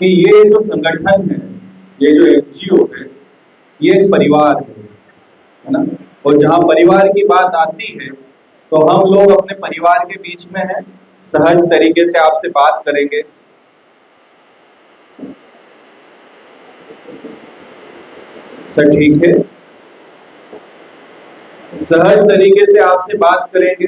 कि ये जो संगठन है, ये जो एनजीओ है, ये एक परिवार है ना। और जहाँ परिवार की बात आती है तो हम लोग अपने परिवार के बीच में हैं, सहज तरीके से आपसे बात करेंगे। सर ठीक है, सहज तरीके से आपसे बात करेंगे।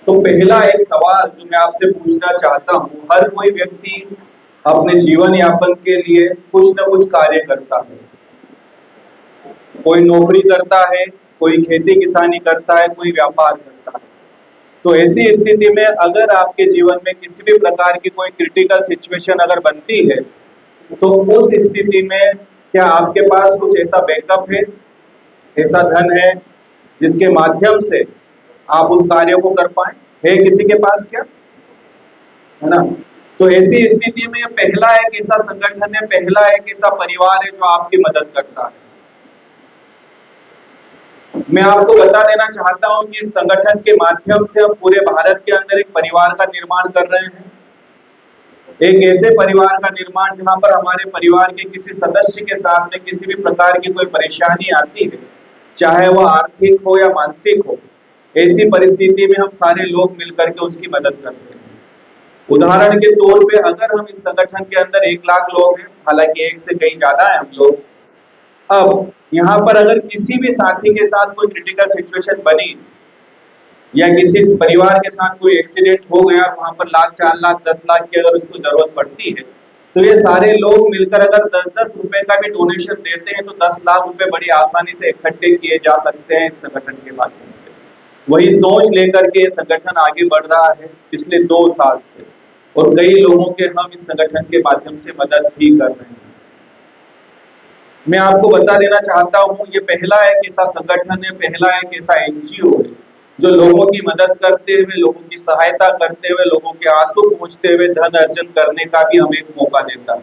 तो पहला एक सवाल जो मैं आपसे पूछना चाहता हूँ, हर कोई व्यक्ति अपने जीवन यापन के लिए कुछ न कुछ कार्य करता है। कोई नौकरी करता है, कोई खेती किसानी करता है, कोई व्यापार करता है। तो ऐसी स्थिति में अगर आपके जीवन में किसी भी प्रकार की कोई क्रिटिकल सिचुएशन अगर बनती है, तो उस स्थिति में क्या आपके पास कुछ ऐसा बैकअप है, ऐसा धन है जिसके माध्यम से आप उस कार्य को कर पाए? है किसी के पास क्या? है ना। तो ऐसी स्थिति में पहला एक ऐसा संगठन है, पहला एक ऐसा परिवार है जो आपकी मदद करता है। मैं आपको बता देना चाहता हूं कि इस संगठन के माध्यम से हम पूरे भारत के अंदर एक परिवार का निर्माण कर रहे हैं। एक ऐसे परिवार का निर्माण जहां पर हमारे परिवार के किसी सदस्य के साथ में किसी भी प्रकार की कोई परेशानी आती है, चाहे वह आर्थिक हो या मानसिक हो, ऐसी परिस्थिति में हम सारे लोग मिलकर के उसकी मदद करते हैं। उदाहरण के तौर पे अगर हम इस संगठन के अंदर 1 लाख लोग हैं, हालांकि एक से कहीं ज्यादा है हम लोग, अब यहाँ पर अगर किसी भी साथी के साथ कोई क्रिटिकल सिचुएशन बनी या किसी परिवार के साथ कोई एक्सीडेंट हो गया, वहां पर लाख, 4 लाख, 10 लाख की अगर उसको जरूरत पड़ती है, तो ये सारे लोग मिलकर अगर 10-10 रुपए का भी डोनेशन देते हैं तो 10 लाख रुपए बड़ी आसानी से इकट्ठे किए जा सकते हैं इस संगठन के माध्यम से। वही सोच लेकर के संगठन आगे बढ़ रहा है पिछले 2 साल से, और कई लोगों के हम इस संगठन के माध्यम से मदद भी कर रहे हैं। मैं आपको बता देना चाहता हूँ, ये पहला एक ऐसा संगठन है, पहला एक ऐसा एनजीओ है जो लोगों की मदद करते हुए, लोगों की सहायता करते हुए, लोगों के आंसू पोंछते हुए धन अर्जन करने का भी हमें एक मौका देता है।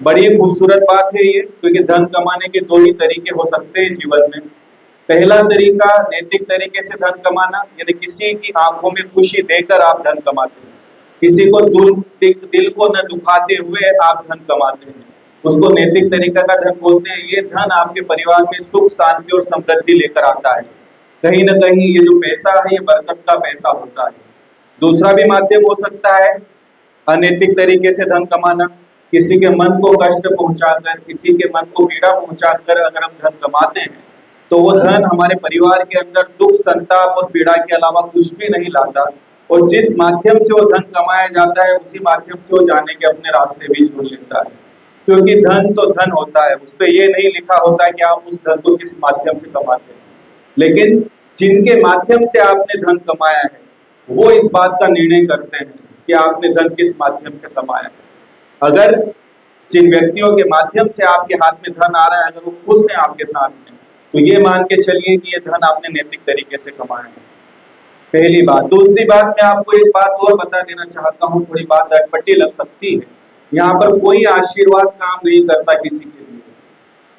बड़ी खूबसूरत बात है ये, क्योंकि धन कमाने के 2 ही तरीके हो सकते हैं जीवन में। पहला तरीका नैतिक तरीके से धन कमाना, यानी किसी की आंखों में खुशी देकर आप धन कमाते हैं, किसी को दिल को न दुखाते हुए आप धन कमाते हैं, उसको नैतिक तरीका का धन बोलते हैं। ये धन आपके परिवार में सुख, शांति और समृद्धि लेकर आता है। कहीं न कहीं ये जो पैसा है, ये बरकत का पैसा होता है। दूसरा भी माध्यम हो सकता है अनैतिक तरीके से धन कमाना, किसी के मन को कष्ट पहुंचाकर, किसी के मन को पीड़ा पहुंचाकर अगर हम धन कमाते हैं, तो वो धन हमारे परिवार के अंदर दुख, संताप और पीड़ा के अलावा कुछ भी नहीं लाता। और जिस माध्यम से वो धन कमाया जाता है, उसी माध्यम से वो जाने के अपने रास्ते भी चुन लेता है। क्योंकि धन तो धन होता है, उसपे ये नहीं लिखा होता है कि आप उस धन को किस माध्यम से कमाते हैं, लेकिन जिनके माध्यम से आपने धन कमाया है, वो इस बात का निर्णय करते हैं कि आपने धन किस माध्यम से कमाया है। अगर जिन व्यक्तियों के माध्यम से आपके हाथ में धन आ रहा है, अगर वो खुश हैं आपके साथ में, तो ये मान के चलिए कि ये धन आपने नैतिक तरीके से कमाया है। पहली बात। दूसरी बात, मैं आपको एक बात और बता देना चाहता हूँ, थोड़ी बात अटपटी लग सकती है। यहाँ पर कोई आशीर्वाद काम नहीं करता किसी के लिए।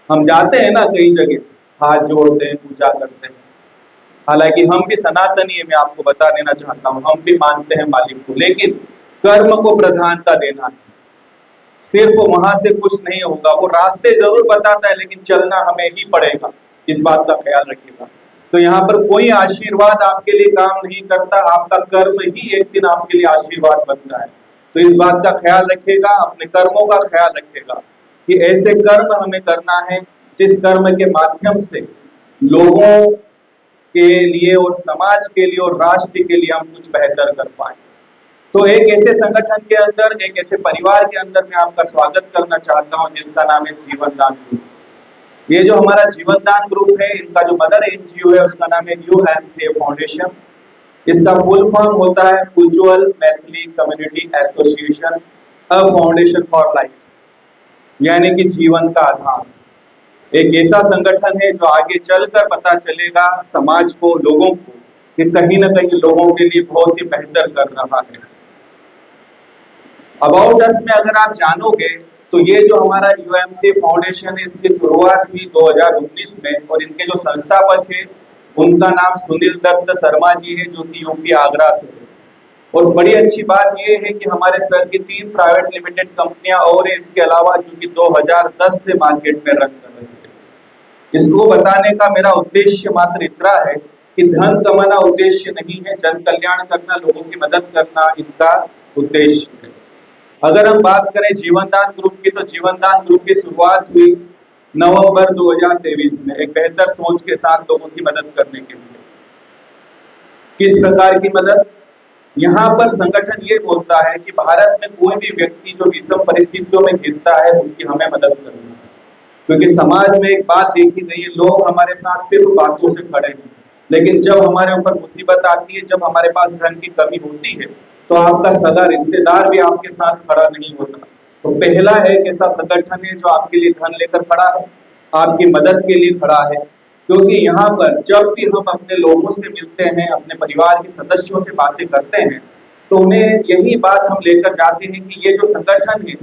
हम जाते हैं ना कई जगह, हाथ जोड़ते हैं, पूजा करते हैं, हालांकि हम भी सनातनी है, मैं आपको बता देना चाहता हूँ, हम भी मानते हैं मालिक को, लेकिन कर्म को प्रधानता देना है। सिर्फ वहां से कुछ नहीं होगा, वो रास्ते जरूर बताता है लेकिन चलना हमें ही पड़ेगा, इस बात का ख्याल रखिएगा। तो यहाँ पर कोई आशीर्वाद आपके लिए काम नहीं करता, आपका कर्म ही एक दिन आपके लिए आशीर्वाद बनता है। तो इस बात का ख्याल रखिएगा, अपने कर्मों का ख्याल रखिएगा कि ऐसे कर्म हमें करना है जिस कर्म के माध्यम से लोगों के लिए और समाज के लिए और राष्ट्र के लिए हम कुछ बेहतर कर पाए। तो एक ऐसे संगठन के अंदर, एक ऐसे परिवार के अंदर मैं आपका स्वागत करना चाहता हूं जिसका नाम है जीवनदान ग्रुप। ये जो हमारा जीवनदान ग्रुप है, इनका जो मदर एनजीओ है उसका नाम है UMCA फाउंडेशन। इसका फुल फॉर्म होता है Ujjwal Maithili community association, a foundation for life, यानी कि जीवन का आधार। एक ऐसा संगठन है जो आगे चलकर पता चलेगा समाज को, लोगों को, कि कहीं ना कहीं लोगों के लिए बहुत ही बेहतर कर रहा है। अबाउट अस में अगर आप जानोगे तो ये जो हमारा UMCA फाउंडेशन है, इसकी शुरुआत हुई 2019 में, और इनके जो संस्थापक है उनका नाम सुनील दत्त शर्मा जी है, जो कि यूपी आगरा से है। और बड़ी अच्छी बात ये है कि हमारे सर की 3 प्राइवेट लिमिटेड कंपनियां और हैं इसके अलावा, जो कि 2010 से मार्केट में रन कर रही है। इसको बताने का मेरा उद्देश्य मात्र इतना है कि धन कमाना उद्देश्य नहीं है, जन कल्याण करना, लोगों की मदद करना इनका उद्देश्य है। अगर हम बात करें जीवनदान ग्रुप की, तो जीवनदान ग्रुप की शुरुआत हुई नवंबर 2023 में एक बेहतर सोच के साथ लोगों की मदद करने के लिए। किस प्रकार की मदद? यहाँ पर संगठन ये बोलता है कि भारत में कोई भी व्यक्ति जो विषम परिस्थितियों में घिरता है उसकी हमें मदद करनी है, क्योंकि समाज में एक बात देखी गई है, लोग हमारे साथ सिर्फ बातों से खड़े हैं, लेकिन जब हमारे ऊपर मुसीबत आती है, जब हमारे पास धन की कमी होती है, तो आपका सगा रिश्तेदार भी आपके साथ खड़ा नहीं होता। तो पहला एक ऐसा संगठन है जो आपके लिए धन लेकर खड़ा है, आपकी मदद के लिए खड़ा है। क्योंकि यहाँ पर जब भी हम अपने लोगों से मिलते हैं, अपने परिवार के सदस्यों से बातें करते हैं, तो उन्हें यही बात हम लेकर जाते हैं कि ये जो संगठन है,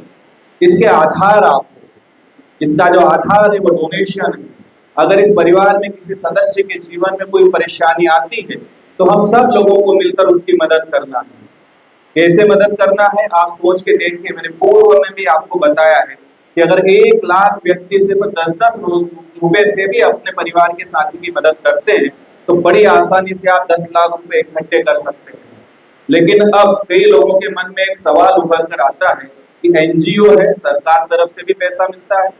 इसके आधार आपको, इसका जो आधार है वो डोनेशन है। अगर इस परिवार में किसी सदस्य के जीवन में कोई परेशानी आती है, तो हम सब लोगों को मिलकर उसकी मदद करना है। कैसे मदद करना है आप सोच के देखिए। मैंने पूर्व में भी आपको बताया है कि अगर 1 लाख व्यक्ति सिर्फ 10-10 रुपए से भी अपने परिवार के साथी की मदद करते हैं, तो बड़ी आसानी से आप 10 लाख रुपए इकट्ठे कर सकते हैं। लेकिन अब कई लोगों के मन में एक सवाल उभर कर आता है कि एनजीओ है, सरकार तरफ से भी पैसा मिलता है,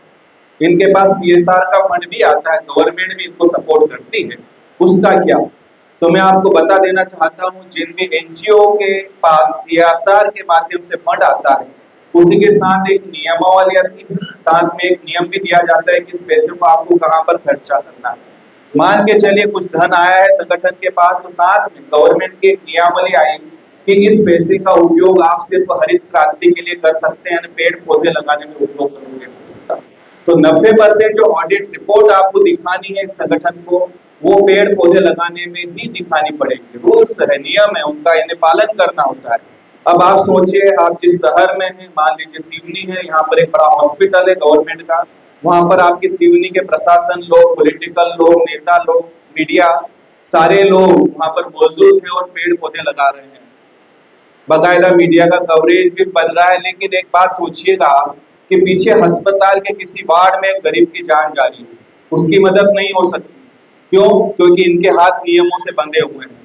इनके पास सीएसआर का फंड भी आता है, गवर्नमेंट भी इनको सपोर्ट करती है, उसका क्या? तो मैं आपको बता देना चाहता हूँ, जिन भी एनजीओ के पास सीएसआर के माध्यम से फंड आता है, उसी के साथ एक नियमावली आती है, साथ में एक नियम भी दिया जाता है कि इस पैसे को आपको कहाँ पर खर्चा करना है। मान के चलिए कुछ धन आया है संगठन के पास, तो साथ में गवर्नमेंट की एक नियमावली आएगी कि इस पैसे का उपयोग आप सिर्फ हरित क्रांति के लिए कर सकते हैं, पेड़ पौधे लगाने में उपयोग करोगे इसका। तो 90% जो ऑडिट रिपोर्ट आपको दिखानी है इस संगठन को, वो पेड़ पौधे लगाने में ही दिखानी पड़ेगी। रूल्स है, नियम है, उनका इन्हें पालन करना होता है। अब आप सोचिए, आप जिस शहर में हैं, मान लीजिए सिवनी है, यहाँ पर एक बड़ा हॉस्पिटल है गवर्नमेंट का, वहां पर आपकी सिवनी के प्रशासन लोग, पॉलिटिकल लोग, नेता लोग, मीडिया, सारे लोग वहां पर मौजूद हैं और पेड़ पौधे लगा रहे हैं। बाकायदा मीडिया का कवरेज भी बन रहा है। लेकिन एक बात सोचिएगा कि पीछे अस्पताल के किसी वार्ड में एक गरीब की जान जा रही है, उसकी मदद नहीं हो सकती। क्यों? क्योंकि इनके हाथ नियमों से बंधे हुए हैं।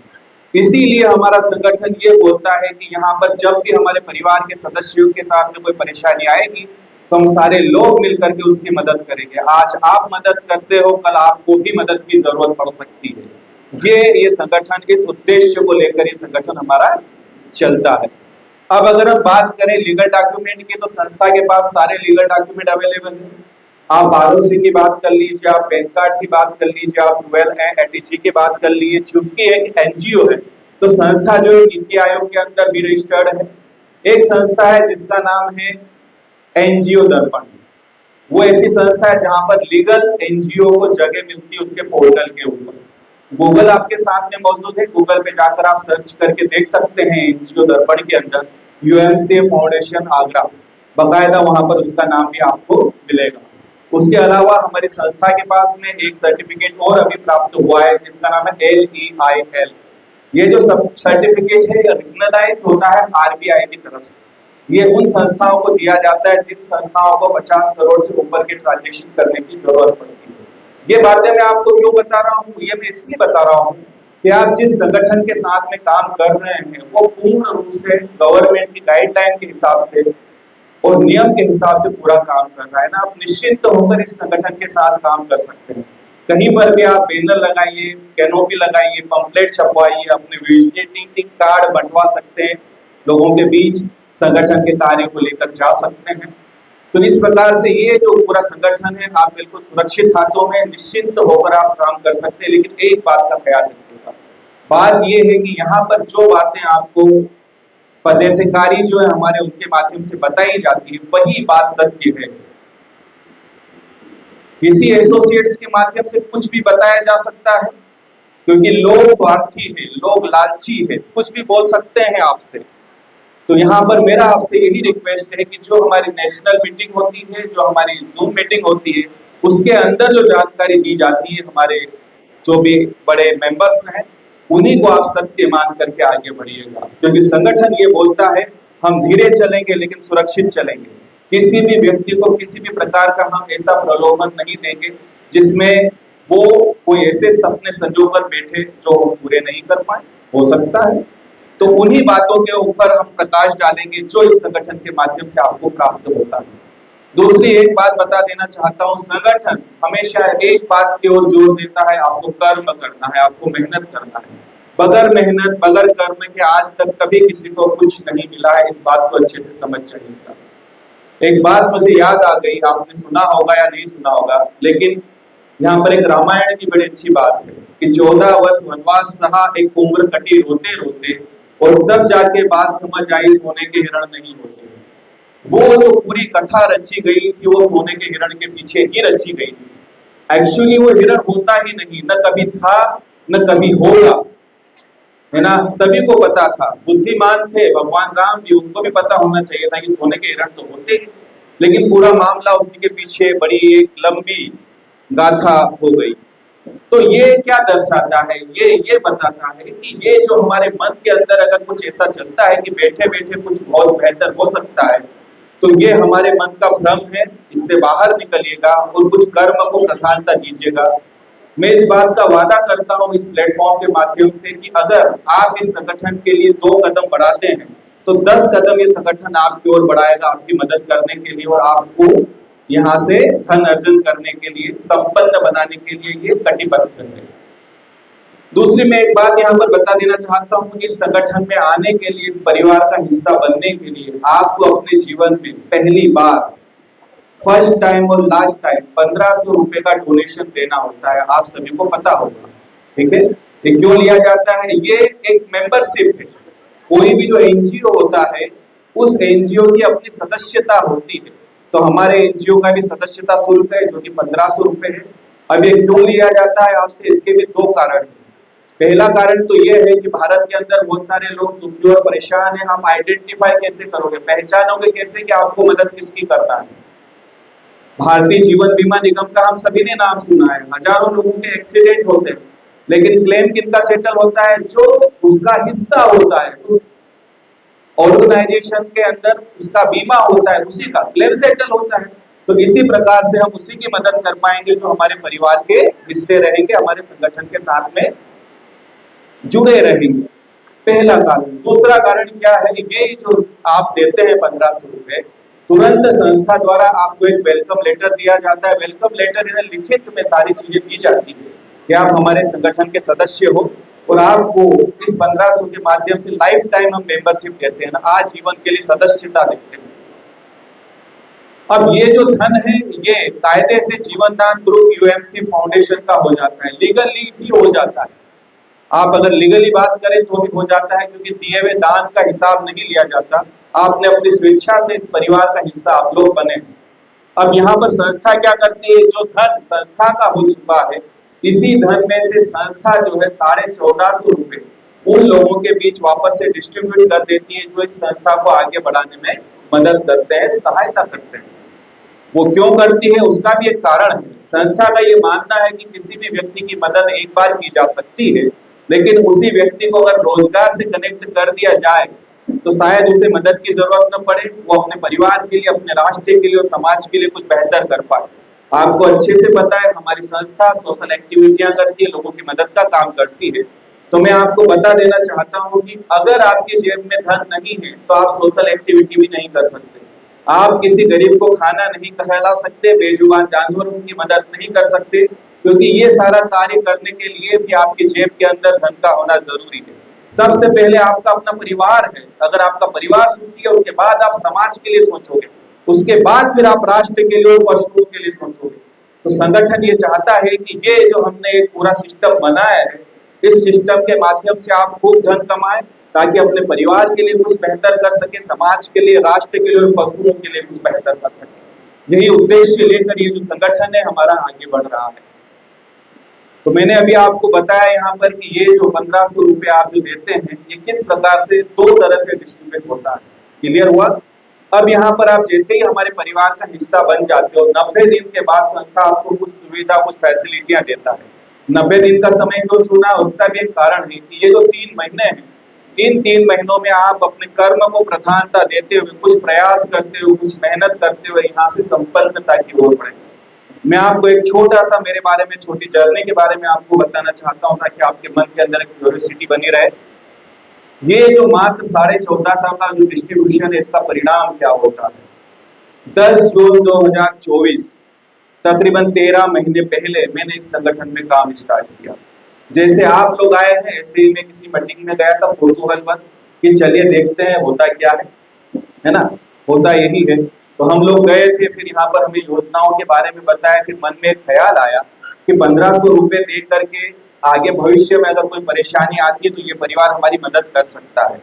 इसीलिए हमारा संगठन ये बोलता है कि यहाँ पर जब भी हमारे परिवार के सदस्यों के साथ में कोई परेशानी आएगी, तो हम सारे लोग मिलकर के उसकी मदद करेंगे। आज आप मदद करते हो, कल आपको भी मदद की जरूरत पड़ सकती है। ये संगठन, इस उद्देश्य को लेकर ये संगठन हमारा चलता है। अब अगर हम बात करें लीगल डॉक्यूमेंट की, तो संस्था के पास सारे लीगल डॉक्यूमेंट अवेलेबल हैं। आप आरओसी की बात कर लीजिए, आप पैन कार्ड की बात कर लीजिए, आप 12 एटीजी की बात कर लीजिए। चूंकि एक एनजीओ है, तो संस्था जो है नीति आयोग के अंदर भी रजिस्टर्ड है। एक संस्था है जिसका नाम है एनजीओ दर्पण। वो ऐसी संस्था है जहां पर लीगल एनजीओ को जगह मिलती है उसके पोर्टल के ऊपर। गूगल आपके साथ में मौजूद है, गूगल पे जाकर आप सर्च करके देख सकते हैं एनजीओ दर्पण के अंदर यूएमसीए फाउंडेशन आगरा, बाकायदा वहां पर उसका नाम भी आपको मिलेगा। उसके अलावा हमारी संस्था के पास में एक सर्टिफिकेट और अभी प्राप्त हुआ है जिसका नाम है LEIL। ये जो सब सर्टिफिकेट है रिकग्नाइज होता है आरबीआई की तरफ से। ये उन संस्थाओं को दिया जाता है जिन संस्थाओं को 50 करोड़ से ऊपर के ट्रांजेक्शन करने की जरूरत पड़ती है। ये बातें मैं आपको क्यों बता रहा हूँ? ये मैं इसलिए बता रहा हूँ कि आप जिस संगठन के साथ में काम कर रहे हैं वो पूर्ण रूप से गवर्नमेंट की गाइडलाइन के हिसाब से और नियम के हिसाब से पूरा काम कर रहा है ना, आप निश्चिंत होकर इस संगठन के साथ काम कर सकते हैं। कहीं पर भी आप बैनर लगाइए, कैनोपी लगाइए, पंपलेट छपवाइए, अपने विजिटिंग कार्ड बंटवा सकते हैं, लोगों के बीच संगठन के कार्य को लेकर जा सकते हैं। तो इस प्रकार से ये जो पूरा संगठन है, आप बिल्कुल सुरक्षित हाथों में निश्चिंत होकर आप काम कर सकते हैं। लेकिन एक बात का ख्याल रखिएगा, बात ये है कि यहाँ पर जो बातें आपको पदाधिकारी जो है हमारे उनके माध्यम से बताई जाती है वही बात सत्य है। किसी एसोसिएट्स के माध्यम से कुछ भी बताया जा सकता है, क्योंकि लोग स्वार्थी है, लोग लालची है, कुछ भी बोल सकते हैं आपसे। तो यहाँ पर मेरा आपसे यही रिक्वेस्ट है कि जो हमारी नेशनल मीटिंग होती है, जो हमारी जूम मीटिंग होती है, उसके अंदर जो जानकारी दी जाती है हमारे जो भी बड़े मेंबर्स हैं, उन्हीं को आप सत्य मान करके आगे बढ़िएगा, क्योंकि संगठन ये बोलता है हम धीरे चलेंगे लेकिन सुरक्षित चलेंगे। किसी भी व्यक्ति को किसी भी प्रकार का हम ऐसा प्रलोभन नहीं देंगे जिसमें वो कोई ऐसे सपने संजो कर बैठे जो हम पूरे नहीं कर पाए। हो सकता है तो उन्हीं बातों के ऊपर हम प्रकाश डालेंगे जो इस संगठन के माध्यम से आपको प्राप्त होता है। दूसरी एक बात बता देना चाहता हूँ, संगठन हमेशा एक बात की ओर जोर देता है, आपको कर्म करना है, आपको मेहनत करना है। बगैर मेहनत बगैर कर्म के आज तक कभी किसी को कुछ नहीं मिला है, इस बात को अच्छे से समझ जाइएगा। एक बात मुझे याद आ गई, आपने सुना होगा या नहीं सुना होगा, लेकिन यहाँ पर एक रामायण की बड़ी अच्छी बात है कि 14 वर्ष वनवास सहा एक उम्र कटी रोते रोते, और तब जाके बात समझ आई सोने के हिरण नहीं होते। वो जो पूरी कथा रची गई थी वो सोने के हिरण के पीछे ही रची गई थी। एक्चुअली वो हिरण होता ही नहीं, न कभी था न कभी होगा, है ना। सभी को पता था, बुद्धिमान थे भगवान राम जी, उनको भी पता होना चाहिए था कि सोने के हिरण तो होते ही, लेकिन पूरा मामला उसी के पीछे बड़ी एक लंबी गाथा हो गई। तो ये क्या दर्शाता है, ये बताता है कि ये जो हमारे मन के अंदर अगर कुछ ऐसा चलता है कि बैठे बैठे कुछ बहुत बेहतर हो सकता है, तो ये हमारे मन का भ्रम है। इससे बाहर निकलिएगा और कुछ कर्म को प्रधानता दीजिएगा। मैं इस बात का वादा करता हूँ इस प्लेटफॉर्म के माध्यम से कि अगर आप इस संगठन के लिए 2 कदम बढ़ाते हैं तो 10 कदम ये संगठन आपकी ओर बढ़ाएगा, आपकी मदद करने के लिए और आपको यहाँ से धन अर्जन करने के लिए, संपन्न बनाने के लिए ये कटिबद्ध है। दूसरी मैं एक बात यहाँ पर बता देना चाहता हूँ कि इस संगठन में आने के लिए, इस परिवार का हिस्सा बनने के लिए आपको अपने जीवन में पहली बार, फर्स्ट टाइम और लास्ट टाइम 1500 रुपए का डोनेशन देना होता है। आप सभी को पता होगा, ठीक है। ये क्यों लिया जाता है? ये एक मेंबरशिप है। कोई भी जो एनजीओ होता है उस एनजीओ की अपनी सदस्यता होती है, तो हमारे एनजीओ का भी सदस्यता शुल्क है जो कि 1500 रुपए है। अब ये क्यों लिया जाता है आपसे? इसके भी 2 कारण हैं। पहला कारण तो ये है कि भारत के अंदर बहुत सारे लोग दुखी और परेशान हैं। आप आइडेंटिफाई कैसे करोगे, पहचानोगे कैसे कि आपको मदद किसकी करना है? भारतीय जीवन बीमा निगम का हम सभी ने नाम सुना है, हजारों लोगों के एक्सीडेंट होते हैं, लेकिन क्लेम किनका सेटल होता है? जो उसका हिस्सा होता है, उस ऑर्गेनाइजेशन के अंदर उसका बीमा होता है, उसी का क्लेम सेटल होता है। तो इसी प्रकार से हम उसी की मदद कर पाएंगे जो हमारे परिवार के हिस्से रहेंगे, हमारे संगठन के साथ में जुड़े रहेंगे। पहला कारण। दूसरा कारण क्या है? ये जो आप देते हैं 1500 रुपए, तुरंत संस्था द्वारा आपको एक वेलकम लेटर दिया जाता है। वेलकम लेटर में लिखित में सारी चीजें दी जाती है कि आप हमारे संगठन के सदस्य हो और आपको इस 1500 के माध्यम से लाइफ टाइम हम मेंबरशिप देते हैं ना, आजीवन के लिए सदस्यता देते हैं। अब ये जो धन है ये कायदे से जीवन दान ग्रुप यूएमसी फाउंडेशन का हो जाता है, लीगली भी हो जाता है। आप अगर लीगली बात करें तो भी हो जाता है, क्योंकि दिए हुए दान का हिसाब नहीं लिया जाता। आपने अपनी स्वेच्छा से इस परिवार का हिस्सा आप लोग बने। अब यहाँ पर संस्था क्या करती है? जो धन संस्था का हो चुका है, इसी धन में से संस्था जो है 1450 रुपए उन लोगों के बीच वापस से डिस्ट्रीब्यूट कर देती है जो इस संस्था को आगे बढ़ाने में मदद करते हैं, सहायता करते हैं। वो क्यों करती है उसका भी एक कारण है। संस्था का ये मानना है कि किसी भी व्यक्ति की मदद एक बार की जा सकती है, लेकिन उसी व्यक्ति को अगर रोजगार से कनेक्ट कर दिया जाए तो शायद उसे मदद की जरूरत न पड़े, वो अपने परिवार के लिए, अपने राष्ट्र के लिए और समाज के लिए कुछ बेहतर कर पाए। आपको अच्छे से पता है हमारी संस्था सोशल एक्टिविटियां करती है, लोगों की मदद का काम करती है। तो मैं आपको बता देना चाहता हूँ कि अगर आपकी जेब में धन नहीं है तो आप सोशल एक्टिविटी भी नहीं कर सकते। आप किसी गरीब को खाना नहीं खिला सकते, बेजुबान जानवरों की मदद नहीं कर सकते, क्योंकि ये सारा कार्य करने के लिए भी आपकी जेब के अंदर धन का होना जरूरी है। सबसे पहले आपका अपना परिवार है। अगर आपका परिवार सुखी है उसके बाद आप समाज के लिए सोचोगे, उसके बाद फिर आप राष्ट्र के लिए और पशुओं के लिए सोचोगे। तो संगठन ये चाहता है कि ये जो हमने एक पूरा सिस्टम बनाया है, इस सिस्टम के माध्यम से आप खूब धन कमाएं ताकि अपने परिवार के लिए कुछ बेहतर कर सके, समाज के लिए, राष्ट्र के लिए और पशुओं के लिए कुछ बेहतर कर सके। यही उद्देश्य लेकर ये जो संगठन है हमारा आगे बढ़ रहा है। तो मैंने अभी आपको बताया यहाँ पर कि ये जो 1500 रुपए आप जो देते हैं ये किस प्रकार से 2 तरह से डिस्ट्रीब्यूट होता है। क्लियर हुआ? अब यहाँ पर आप जैसे ही हमारे परिवार का हिस्सा बन जाते हो, 90 दिन के बाद संस्था आपको कुछ सुविधा, कुछ फैसिलिटियां देता है। 90 दिन का समय क्यों चुना, उसका भी एक कारण है कि ये जो 3 महीने हैं, इन 3 महीनों में आप अपने कर्म को प्रधानता देते हुए, कुछ प्रयास करते हुए, कुछ मेहनत करते हुए यहाँ से संपन्नता की ओर बढ़े। मैं आपको एक छोटा-सा मेरे बारे में, छोटी जर्नी के बारे में आपको बताना चाहता हूँ ताकि आपके मन के अंदर एक क्यूरियोसिटी बनी रहे। ये जो मात्र 14.5 का जो डिस्ट्रीब्यूशन है, इसका परिणाम क्या होता है? 10 जून 2024, तकरीबन 13 महीने पहले मैंने इस संगठन में काम स्टार्ट किया। जैसे आप लोग आए हैं, ऐसे ही मैं किसी मीटिंग में गया था, कौतूहलवश कि चलिए देखते हैं होता क्या है ना? होता यही है। तो हम लोग गए थे, फिर यहाँ पर हमें योजनाओं के बारे में बताया, फिर मन में एक ख्याल आया कि 1500 रुपए दे करके आगे भविष्य में अगर कोई परेशानी आती है तो ये परिवार हमारी मदद कर सकता है।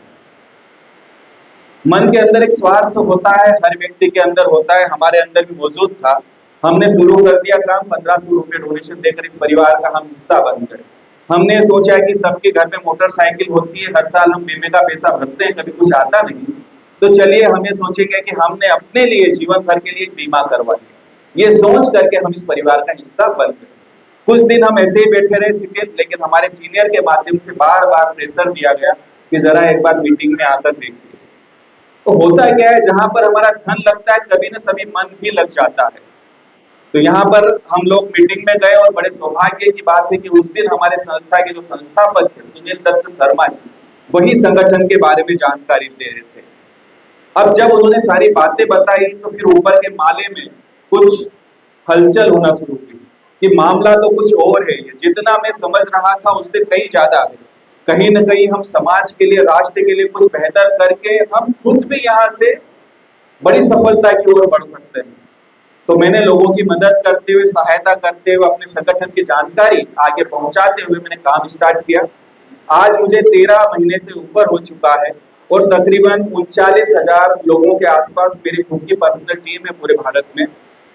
मन के अंदर एक स्वार्थ होता है, हर व्यक्ति के अंदर होता है, हमारे अंदर भी मौजूद था। हमने शुरू कर दिया काम, 1500 रुपए डोनेशन देकर इस परिवार का हम हिस्सा बन गए। हमने सोचा कि सबके घर में मोटरसाइकिल होती है, हर साल हम बीमे का पैसा भरते हैं, कभी कुछ आता नहीं, तो चलिए हमें सोचेंगे कि हमने अपने लिए जीवन भर के लिए बीमा करवा लिया। ये सोच करके हम इस परिवार का हिस्सा बन गए। कुछ दिन हम ऐसे ही बैठे रहे शिथिल, लेकिन हमारे सीनियर के माध्यम से बार बार प्रेशर दिया गया कि जरा एक बार मीटिंग में आकर देखिए। तो होता क्या है, जहां पर हमारा धन लगता है कभी न सभी मन भी लग जाता है। तो यहाँ पर हम लोग मीटिंग में गए और बड़े सौभाग्य की बात है कि उस दिन हमारे संस्था के जो संस्थापक थे सुनील दत्त शर्मा जी, वही संगठन के बारे में जानकारी दे रहे थे। अब जब उन्होंने सारी बातें बताई तो फिर ऊपर के माले में कुछ हलचल होना शुरू हुई कि मामला तो कुछ और है, ये जितना मैं समझ रहा था उससे कहीं ज्यादा है। कहीं न कहीं हम समाज के लिए, राष्ट्र के लिए कुछ बेहतर करके हम खुद भी यहाँ से बड़ी सफलता की ओर बढ़ सकते हैं। तो मैंने लोगों की मदद करते हुए, सहायता करते हुए, अपने संगठन की जानकारी आगे पहुंचाते हुए मैंने काम स्टार्ट किया। आज मुझे 13 महीने से ऊपर हो चुका है और तकरीबन 39,000 लोगों के आसपास मेरी खुद की पर्सनल टीम है पूरे भारत में।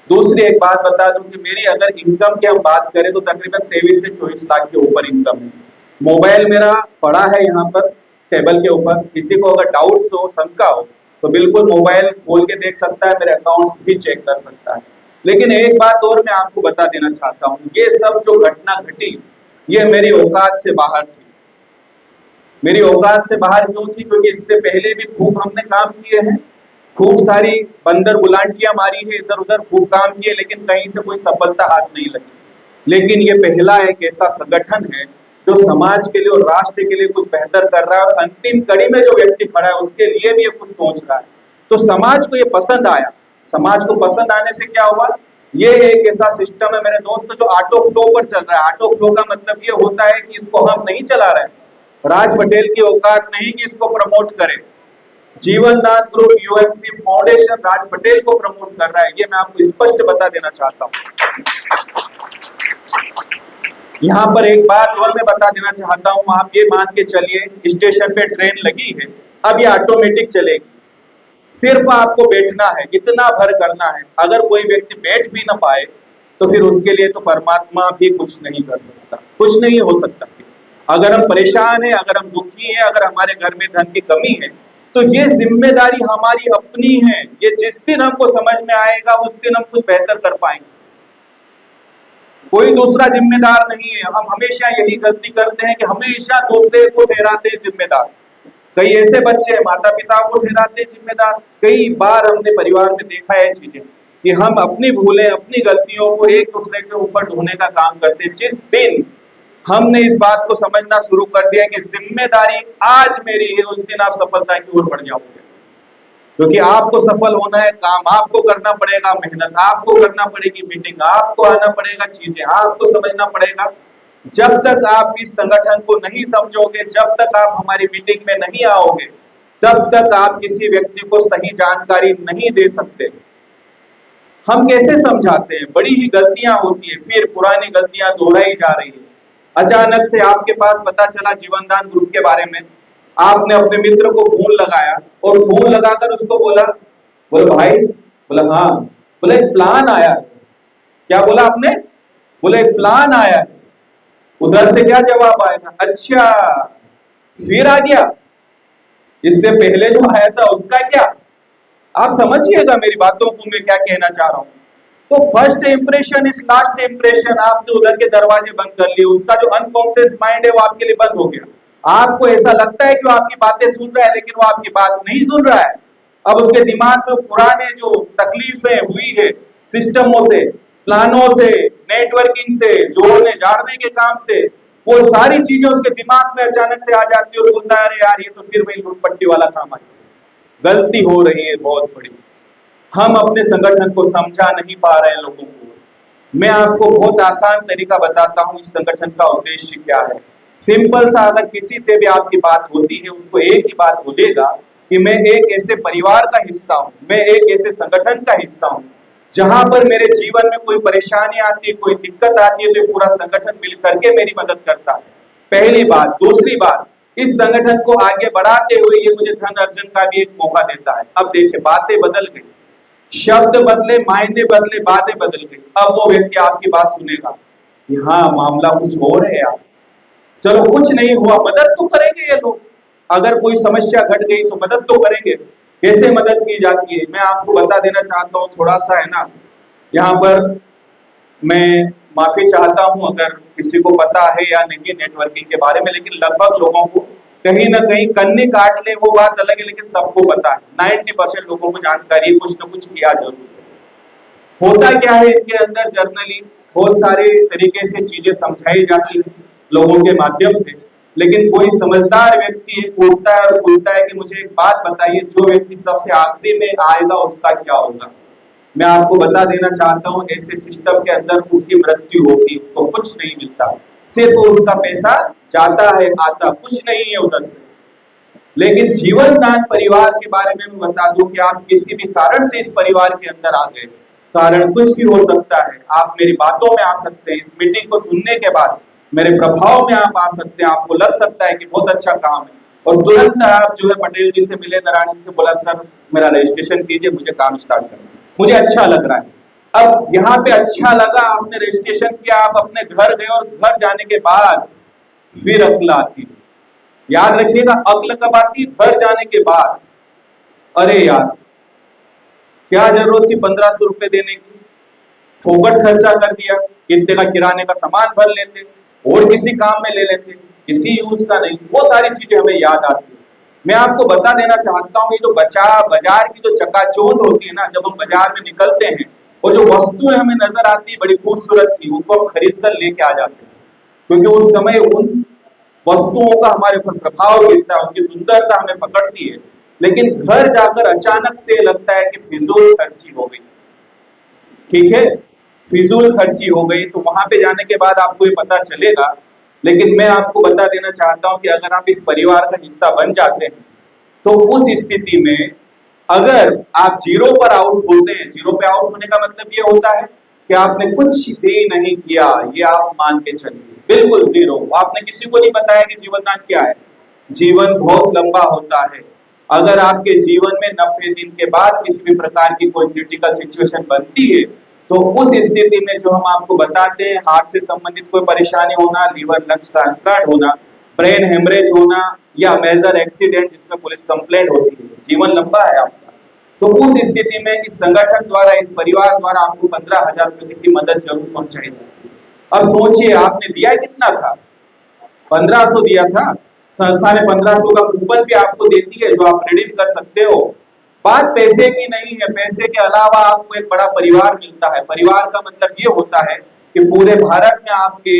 दूसरी एक बात बता दूं कि मेरी अगर इनकम की हम बात करें तो तकरीबन 23 से 24 लाख के ऊपर इनकम है। मोबाइल मेरा पड़ा है यहाँ पर टेबल के ऊपर, किसी को अगर डाउट्स हो, शंका हो तो बिल्कुल मोबाइल खोल के देख सकता है, मेरे अकाउंट्स भी चेक कर सकता है। लेकिन एक बात और मैं आपको बता देना चाहता हूँ, ये सब जो घटना घटी ये मेरी औकात से बाहर थी। मेरी औकात से बाहर क्यों थी? क्योंकि इससे पहले भी खूब हमने काम किए हैं, खूब सारी बंदर गुलांटियां मारी है, इधर उधर खूब काम किए, लेकिन कहीं से कोई सफलता हाथ नहीं लगी। लेकिन ये पहला एक ऐसा संगठन है जो समाज के लिए और राष्ट्र के लिए कुछ बेहतर कर रहा है और अंतिम कड़ी में जो व्यक्ति खड़ा है उसके लिए भी ये कुछ सोच रहा है। तो समाज को ये पसंद आया। समाज को पसंद आने से क्या हुआ, ये एक ऐसा सिस्टम है मेरे दोस्त जो ऑटो फ्लो पर चल रहा है। ऑटो फ्लो का मतलब ये होता है कि इसको हम नहीं चला रहे हैं, राज पटेल की औकात नहीं कि इसको प्रमोट करे। जीवन दान ग्रुप यूएमसी फाउंडेशन राज पटेल को प्रमोट कर रहा है, ये मैं आपको स्पष्ट बता देना चाहता हूँ। यहाँ पर एक बात और मैं बता देना चाहता हूँ, आप ये मान के चलिए स्टेशन पे ट्रेन लगी है, अब ये ऑटोमेटिक चलेगी, सिर्फ आपको बैठना है, इतना भर करना है। अगर कोई व्यक्ति बैठ भी ना पाए तो फिर उसके लिए तो परमात्मा भी कुछ नहीं कर सकता, कुछ नहीं हो सकता। अगर हम परेशान हैं, अगर हम दुखी हैं, अगर हमारे घर में धन की कमी है तो ये जिम्मेदारी हमारी अपनी है। ये जिस दिन हमको समझ में आएगा उस दिन हम कुछ बेहतर कर पाएंगे, कोई दूसरा जिम्मेदार नहीं है। हम हमेशा यही गलती करते हैं कि हमेशा दूसरे को ठहराते हैं जिम्मेदार। कई ऐसे बच्चे हैं माता पिता को ठहराते हैं जिम्मेदार। कई बार हमने परिवार में देखा है चीजें कि हम अपनी भूलें, अपनी गलतियों को एक दूसरे के ऊपर ढोने का काम करते हैं। जिस दिन हमने इस बात को समझना शुरू कर दिया कि जिम्मेदारी आज मेरी है, उस दिन आप सफलता की ओर बढ़ जाओगे। क्योंकि आपको सफल होना है, काम आपको करना पड़ेगा, मेहनत आपको करना पड़ेगी, मीटिंग आपको आना पड़ेगा, चीजें आपको समझना पड़ेगा। जब तक आप इस संगठन को नहीं समझोगे, जब तक आप हमारी मीटिंग में नहीं आओगे, तब तक आप किसी व्यक्ति को सही जानकारी नहीं दे सकते। हम कैसे समझाते हैं, बड़ी ही गलतियां होती है, फिर पुरानी गलतियां दोहराई जा रही है। अचानक से आपके पास पता चला जीवनदान ग्रुप के बारे में, आपने अपने मित्र को फोन लगाया और फोन लगाकर उसको बोला, बोले भाई, बोला हाँ, बोले एक प्लान आया है। क्या बोला आपने? बोले एक प्लान आया है। उधर से क्या जवाब आएगा? अच्छा, फिर आ गया, इससे पहले जो आया था उसका क्या? आप समझिएगा मेरी बातों को मैं क्या कहना चाह रहा हूं। तो first impression is last impression. आपने उधर के दरवाजे बंद कर लिए, उसका जो अनकॉन्शियस माइंड है वो आपके लिए बंद हो गया। आपको ऐसा लगता है कि वो आपकी बातें सुन रहा है, लेकिन वो आपकी बात नहीं सुन रहा है। अब उसके दिमाग में पुराने जो तकलीफें हुई है सिस्टमों से, प्लानों से, नेटवर्किंग से, जोड़ने जाड़ने के काम से, वो सारी चीजें उसके दिमाग में अचानक से आ जाती है और बोलता है अरे यार ये तो फिर वही लूटपट्टी वाला काम है। गलती हो रही है बहुत बड़ी। हम अपने संगठन को समझा नहीं पा रहे हैं लोगों को। मैं आपको बहुत आसान तरीका बताता हूं इस संगठन का उद्देश्य क्या है। सिंपल सा, अगर किसी से भी आपकी बात होती है उसको एक ही बात बोलेगा कि मैं एक ऐसे परिवार का हिस्सा हूं, मैं एक ऐसे संगठन का हिस्सा हूं जहां पर मेरे जीवन में कोई परेशानी आती है, कोई दिक्कत आती है, तो ये पूरा संगठन मिल करके मेरी मदद करता है। पहली बात। दूसरी बात, इस संगठन को आगे बढ़ाते हुए ये मुझे धन अर्जन का भी एक मौका देता है। अब देखिए बातें बदल गई, शब्द बदले, मायने बदले, बातें बदल गई। अब वो व्यक्ति आपकी बात सुनेगा कि हाँ मामला कुछ और है यार, चलो कुछ नहीं हुआ, मदद तो करेंगे ये लोग। अगर कोई समस्या घट गई तो मदद तो करेंगे। कैसे मदद की जाती है मैं आपको बता देना चाहता हूँ, थोड़ा सा है ना, यहाँ पर मैं माफी चाहता हूँ अगर किसी को पता है या नहीं नेटवर्किंग के बारे में, लेकिन लगभग लोगों को कहीं ना कहीं कन्नी काट ले वो बात अलग है, लेकिन सबको पता है। 90% लोगों को जानकारी है, कुछ ना कुछ किया जरूर है। होता क्या है इनके अंदर, जर्नली बहुत सारे तरीके से चीजें समझाई जाती है लोगों के माध्यम से, लेकिन कोई समझदार व्यक्ति पूछता है और पूछता है कि मुझे एक बात बताइए, जो व्यक्ति सबसे आखिरी में आएगा उसका क्या होगा। मैं आपको बता देना चाहता हूँ ऐसे सिस्टम के अंदर उसकी मृत्यु होगी, उसको कुछ नहीं मिलता, सिर्फ उसका पैसा जाता है आता, कुछ नहीं है उधर से। लेकिन जीवन दान परिवार के बारे में मैं बता दूं कि आप किसी भी कारण से इस परिवार के अंदर आ गए, कारण कुछ भी हो सकता है, आप मेरी बातों में आ सकते हैं, इस मीटिंग को सुनने के बाद मेरे प्रभाव में आप आ सकते हैं, आपको लग सकता है कि बहुत अच्छा काम है, और तुरंत आप जो है पटेल जी से मिले, नारायण जी से बोला सर मेरा रजिस्ट्रेशन कीजिए, मुझे काम स्टार्ट करना, मुझे अच्छा लग रहा है। अब यहाँ पे अच्छा लगा, आपने रजिस्ट्रेशन किया, आप अपने घर गए और घर जाने के बाद फिर अक्ल आती है। याद रखिएगा अक्ल कब आती है, घर जाने के बाद। अरे यार क्या जरूरत थी 1500 रुपए देने की, फोकट खर्चा कर दिया, इतने का किराने का सामान भर लेते और किसी काम में ले लेते, किसी यूज का नहीं। वो सारी चीजें हमें याद आती है। मैं आपको बता देना चाहता हूँ, ये जो बाजार की जो चकाचौंध होती है ना, जब हम बाजार में निकलते हैं और जो वस्तुएं हमें नजर आती है बड़ी खूबसूरत सी, उनको हम खरीद कर लेके आ जाते हैं, क्योंकि उस समय उन वस्तुओं का हमारे ऊपर प्रभाव गिरता है, उनकी सुंदरता हमें पकड़ती है। लेकिन घर जाकर अचानक से लगता है कि फिजूल खर्ची हो गई, ठीक है, फिजूल खर्ची हो गई, तो वहां पे जाने के बाद आपको ये पता चलेगा। लेकिन मैं आपको बता देना चाहता हूं कि अगर आप इस परिवार का हिस्सा बन जाते हैं तो उस स्थिति में अगर आप जीरो पर आउट होते हैं, जीरो पे आउट होने का मतलब ये होता है कि आपने कुछ भी नहीं किया, ये आप मान के चलिए, बिल्कुल जीरो। आपने किसी को नहीं बताया कि जीवन दान क्या है। जीवन बहुत लंबा होता है। अगर आपके जीवन में 90 दिन के बाद किसी भी प्रकार की कोई क्रिटिकल सिचुएशन बनती है, तो उस स्थिति में जो हम आपको बताते हैं, हार्ट से संबंधित कोई परेशानी होना, लीवर लंग्स ट्रांसप्लांट होना, ब्रेन हेमरेज होना, या मेजर एक्सीडेंट जिसमें पुलिस कंप्लेंट होती है, जीवन लंबा है आपका, तो उस स्थिति में इस संगठन द्वारा, इस परिवार द्वारा आपको 15,000 रुपए की मदद जरूर पहुंचाई जाती है। अब सोचिए आपने दिया कितना था, 1500 दिया था, संस्था ने 1500 का कूपन भी आपको देती है जो आप रिडीम कर सकते हो। बात पैसे की नहीं है, पैसे के अलावा आपको एक बड़ा परिवार मिलता है। परिवार का मतलब ये होता है कि पूरे भारत में आपके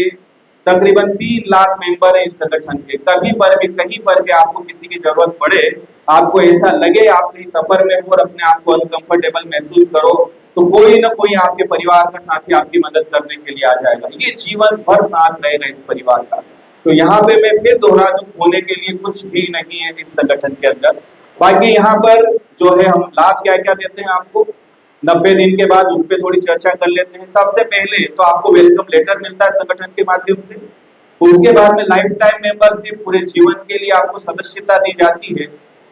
तकरीबन 3 लाख मेंबर है इस संगठन के। कहीं पर भी, कहीं पर भी आपको किसी की जरूरत पड़े, आपको ऐसा लगे आप कहीं सफर में हो और अपने आप को अनकंफर्टेबल महसूस करो, तो कोई ना कोई आपके परिवार का साथी आपकी मदद करने के लिए आ जाएगा। ये जीवन भर साथ रहेगा इस परिवार का। तो यहाँ पे मैं फिर दोहरा दूं, होने के लिए कुछ भी नहीं है इस संगठन के अंदर। बाकी यहाँ पर जो है हम लाभ क्या क्या देते हैं आपको, 90 दिन के बाद उस पर थोड़ी चर्चा कर लेते हैं। सबसे पहले तो आपको वेलकम लेटर मिलता है संगठन के माध्यम से। उसके बाद में लाइफ टाइम मेंबरशिप, पूरे जीवन के लिए आपको सदस्यता दी जाती है।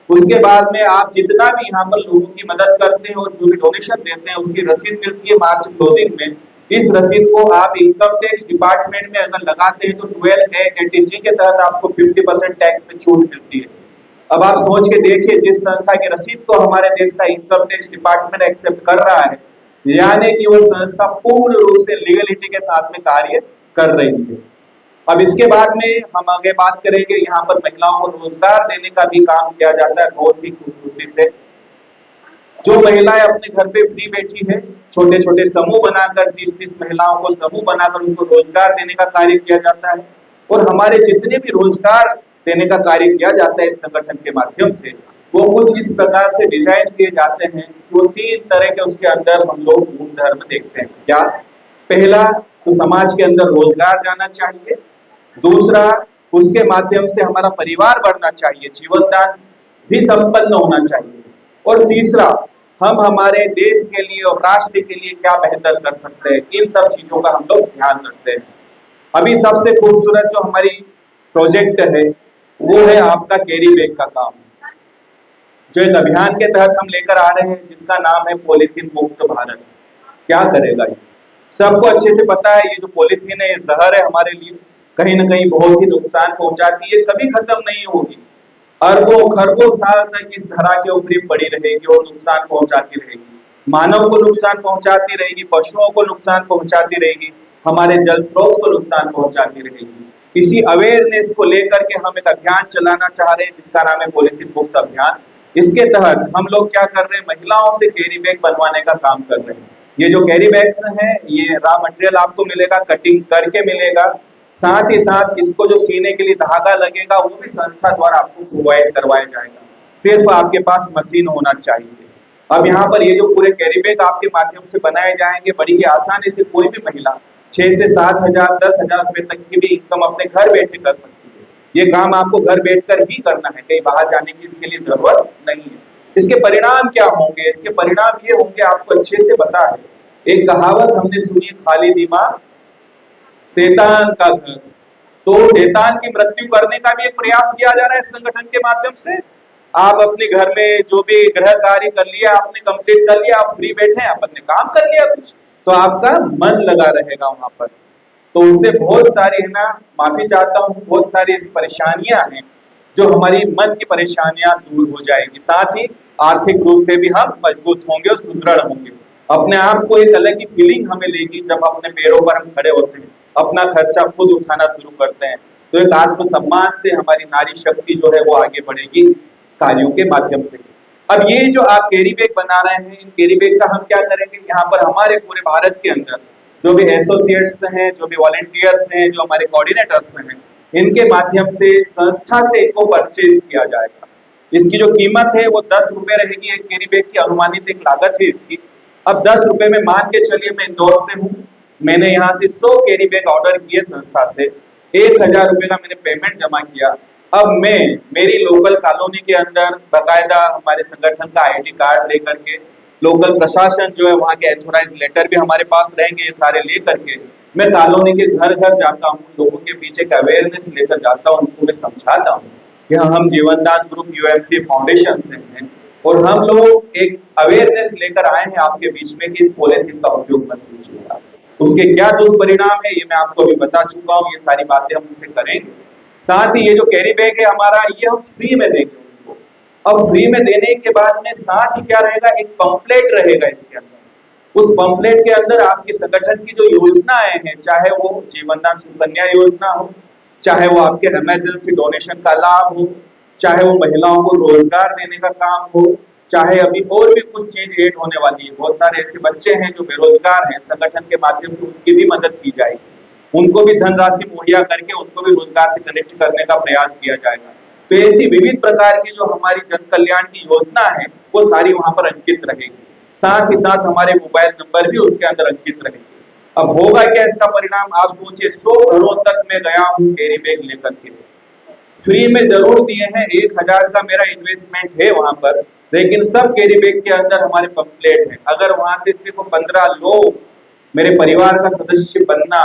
उसके बाद में आप जितना भी यहाँ पर लोगों की मदद करते हैं और जो भी डोनेशन देते हैं उसकी रसीद मिलती है मार्च क्लोजिंग में। इस रसीद को आप इनकम टैक्स डिपार्टमेंट में अगर लगाते हैं तो 12A के तहत आपको 50% टैक्स में छूट मिलती है। अब आप सोच के देखिए, जिस संस्था की रसीद को हमारे देश का इनकम टैक्स डिपार्टमेंट एक्सेप्ट कर रहा है, यानी कि वो संस्था पूर्ण रूप से लीगलिटी के साथ में कार्य कर रही है। अब इसके बाद में हम आगे बात करेंगे, यहाँ पर महिलाओं को रोजगार देने का भी काम किया जाता है बहुत ही खूबसूरती से। जो महिलाएं अपने घर पे फ्री बैठी है, छोटे छोटे समूह बनाकर 30-30 महिलाओं को समूह बनाकर उनको रोजगार देने का कार्य किया जाता है। और हमारे जितने भी रोजगार देने का कार्य किया जाता है इस संगठन के माध्यम से, वो कुछ इस प्रकार से डिजाइन किए जाते हैं कि वो 3 तरह के उसके अंदर हम लोग गुण धर्म देखते हैं। क्या? पहला, तो समाज के अंदर रोजगार जाना चाहिए। दूसरा, उसके माध्यम से हमारा परिवार बढ़ना चाहिए, जीवनदान भी संपन्न होना चाहिए। और तीसरा, हम हमारे देश के लिए और राष्ट्र के लिए क्या बेहतर कर सकते हैं, इन सब चीजों का हम लोग ध्यान रखते हैं। अभी सबसे खूबसूरत जो हमारी प्रोजेक्ट है वो है आपका कैरी बैग का काम, जो एक अभियान के तहत हम लेकर आ रहे हैं जिसका नाम है पॉलीथीन मुक्त भारत। क्या करेगा ये? सबको अच्छे से पता है, ये जो पॉलीथीन है ये जहर है हमारे लिए, कहीं ना कहीं बहुत ही नुकसान पहुंचाती है, कभी खत्म नहीं होगी। अरबों खरबों साल तक इस धरा के ऊपर ही पड़ी रहेगी और नुकसान पहुंचाती रहेगी, मानव को नुकसान पहुंचाती रहेगी, पशुओं को नुकसान पहुंचाती रहेगी, हमारे जल स्रोत को नुकसान पहुंचाती रहेगी। इसी अवेयरनेस को लेकर के हम एक अभियान चलाना चाह रहे हैं जिसका नाम है पॉलीथीन मुक्त अभियान। इसके तहत हम लोग क्या कर रहे हैं, महिलाओं से कैरी बैग बनवाने का काम कर रहे हैं। ये जो कैरी बैग्स हैं, ये रॉ मटेरियल आपको मिलेगा, कटिंग करके मिलेगा, साथ ही साथ इसको जो सीने के लिए धागा लगेगा वो भी संस्था द्वारा आपको प्रोवाइड करवाया जाएगा। सिर्फ आपके पास मशीन होना चाहिए। अब यहाँ पर ये जो पूरे कैरी बैग आपके माध्यम से बनाए जाएंगे, बड़ी ही आसानी से कोई भी महिला 6 से 7 हजार 10 हजार रुपए तक की भी इनकम अपने घर बैठे कर सकती है। ये काम आपको घर बैठकर ही करना है, कहीं बाहर जाने की इसके लिए जरूरत नहीं है। इसके परिणाम क्या होंगे? इसके परिणाम ये होंगे, आपको अच्छे से पता है, एक कहावत हमने सुनी, खाली दिमाग शैतान का घर। तो शैतान की मृत्यु करने का भी एक प्रयास किया जा रहा है इस संगठन के माध्यम से। आप अपने घर में जो भी गृह कार्य कर लिया आपने, कंप्लीट कर लिया, आप फ्री बैठे, आप अपने काम कर लिया कुछ, तो आपका मन लगा रहेगा वहां पर। तो उससे बहुत सारी है ना, माफी चाहता हूँ, बहुत सारी परेशानियां हैं जो हमारी मन की परेशानियां दूर हो जाएगी, साथ ही आर्थिक रूप से भी हम मजबूत होंगे और सुदृढ़ होंगे। अपने आप को एक अलग ही फीलिंग हमें लेगी जब अपने पैरों पर हम खड़े होते हैं, अपना खर्चा खुद उठाना शुरू करते हैं, तो एक आत्मसम्मान से हमारी नारी शक्ति जो है वो आगे बढ़ेगी कार्यों के माध्यम से। अब ये जो आप कैरी बैग बना रहे हैं, इन कैरी बैग का हम क्या करेंगे, यहाँ पर हमारे पूरे भारत के अंदर जो भी एसोसिएट्स हैं, जो भी वॉलेंटियर्स हैं, जो हमारे कोऑर्डिनेटर्स हैं, इनके माध्यम से संस्था से इनको परचेज किया जाएगा। इसकी जो कीमत है वो 10 रुपए रहेगी, एक कैरी बैग की अनुमानित एक लागत है इसकी। अब 10 रुपए में मान के चलिए, मैं इंदौर से हूँ, मैंने यहाँ से 100 कैरी बैग ऑर्डर किए संस्था से, 1000 रुपए का मैंने पेमेंट जमा किया। अब मैं मेरी लोकल कॉलोनी के अंदर बकायदा हमारे संगठन का आईडी कार्ड लेकर के, लोकल प्रशासन जो है वहाँ के एथोराइज लेटर भी हमारे पास रहेंगे, ये सारे लेकर के मैं कॉलोनी के घर घर जाता हूँ, लोगों के पीछे का अवेयरनेस लेकर जाता हूँ, उनको मैं समझाता हूँ कि हम जीवनदान ग्रुप यूएमसी फाउंडेशन से हैं और हम लोग एक अवेयरनेस लेकर आए हैं आपके बीच में कि इस पॉलिथीन का उपयोग मत कीजिएगा। उसके क्या दुष्परिणाम है ये मैं आपको अभी बता चुका हूँ, ये सारी बातें हम इसे करेंगे। साथ ही ये जो कैरी बैग है हमारा, ये हम फ्री में देंगे उनको। अब फ्री में देने के बाद में साथ ही क्या रहेगा, एक पंपलेट रहेगा इसके अंदर। उस पंपलेट के अंदर आपके संगठन की जो योजनाएं हैं, चाहे वो जीवनदान सुकन्या योजना हो, चाहे वो आपके इमरजेंसी डोनेशन का लाभ हो, चाहे वो महिलाओं को रोजगार देने का काम हो, चाहे अभी और भी कुछ चीज ऐड होने वाली है। बहुत सारे ऐसे बच्चे हैं जो बेरोजगार हैं, संगठन के माध्यम से उनकी भी मदद की जाएगी, उनको भी धनराशि मुहैया करके उनको भी रोजगार से कनेक्ट करने का प्रयास किया जाएगा। तो ऐसी विविध प्रकार की जो हमारी जन कल्याण की योजना है वो सारी वहां पर अंकित रहेगी, साथ ही साथ हमारे मोबाइल नंबर भी उसके अंदर अंकित रहेंगे। अब होगा क्या इसका परिणाम, आप सोचिए, 100 घरों तक मैं गया हूँ कैरी बैग लेकर के, फ्री में जरूर दिए हैं, 1000 का मेरा इन्वेस्टमेंट है वहां पर, लेकिन सब कैरी बैग के अंदर हमारे पंपलेट है। अगर वहां से सिर्फ 15 लोग मेरे परिवार का सदस्य बनना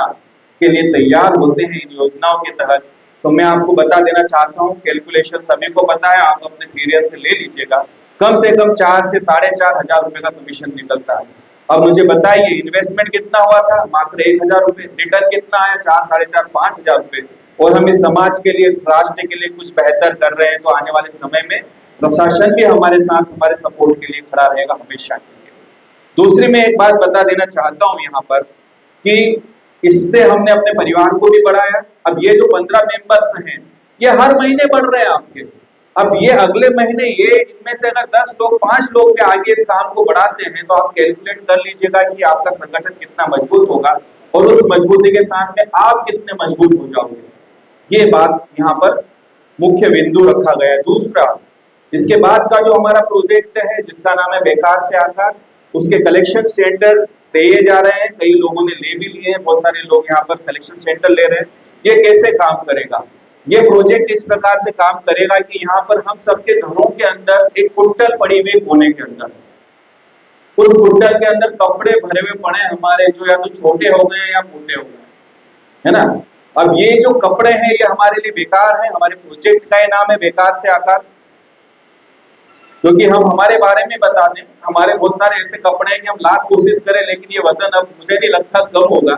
के लिए तैयार होते हैं इन योजनाओं के तहत, तो मैं आपको बता देना चाहता हूँ, कैलकुलेशन सभी को पता है, आप अपने सीरियल से ले लीजिएगा, कम से कम 4 से 4,500 रुपए का कमीशन निकलता है। अब मुझे बताइए इन्वेस्टमेंट कितना हुआ था, मात्र 1000 रुपए, रिटर्न कितना आया, 4, 4,500, 5,000 रुपए। और हम इस समाज के लिए, राष्ट्र के लिए कुछ बेहतर कर रहे हैं, तो आने वाले समय में प्रशासन भी हमारे साथ, हमारे सपोर्ट के लिए खड़ा रहेगा हमेशा के लिए। दूसरी मैं एक बात बता देना चाहता हूं यहाँ पर कि इससे हमने अपने परिवार को भी बढ़ाया। अब ये जो 15 मेंबर्स हैं, ये हर महीने बढ़ रहे हैं आपके। अब ये अगले महीने ये इनमें से अगर 10 लोग 5 लोग भी आगे इस काम को बढ़ाते हैं तो आप कैलकुलेट कर लीजिएगा कि आपका संगठन कितना मजबूत होगा और उस मजबूती के साथ में आप कितने मजबूत हो जाओगे। ये बात यहाँ पर मुख्य बिंदु रखा गया है। दूसरा, इसके बाद का जो हमारा प्रोजेक्ट है जिसका नाम है बेकार से आकार, उसके कलेक्शन सेंटर दिए जा रहे हैं। कई लोगों ने ले भी लिए हैं, बहुत सारे लोग यहाँ पर कलेक्शन सेंटर ले रहे हैं। ये कैसे काम करेगा? ये प्रोजेक्ट इस प्रकार से काम करेगा कि यहाँ पर हम सबके घरों के अंदर एक कुट्टल पड़ी हुई कोने के अंदर, उस कुट्टल के अंदर कपड़े भरे हुए पड़े हमारे, जो या तो छोटे हो गए या मोटे हो गए, है ना। अब ये जो कपड़े हैं ये हमारे लिए बेकार है। हमारे प्रोजेक्ट का नाम है बेकार से आकार, क्योंकि हम हमारे बारे में बता दें। हमारे बहुत सारे ऐसे कपड़े हैं कि हम लाख कोशिश करें लेकिन ये वजन अब मुझे नहीं लगता कम होगा।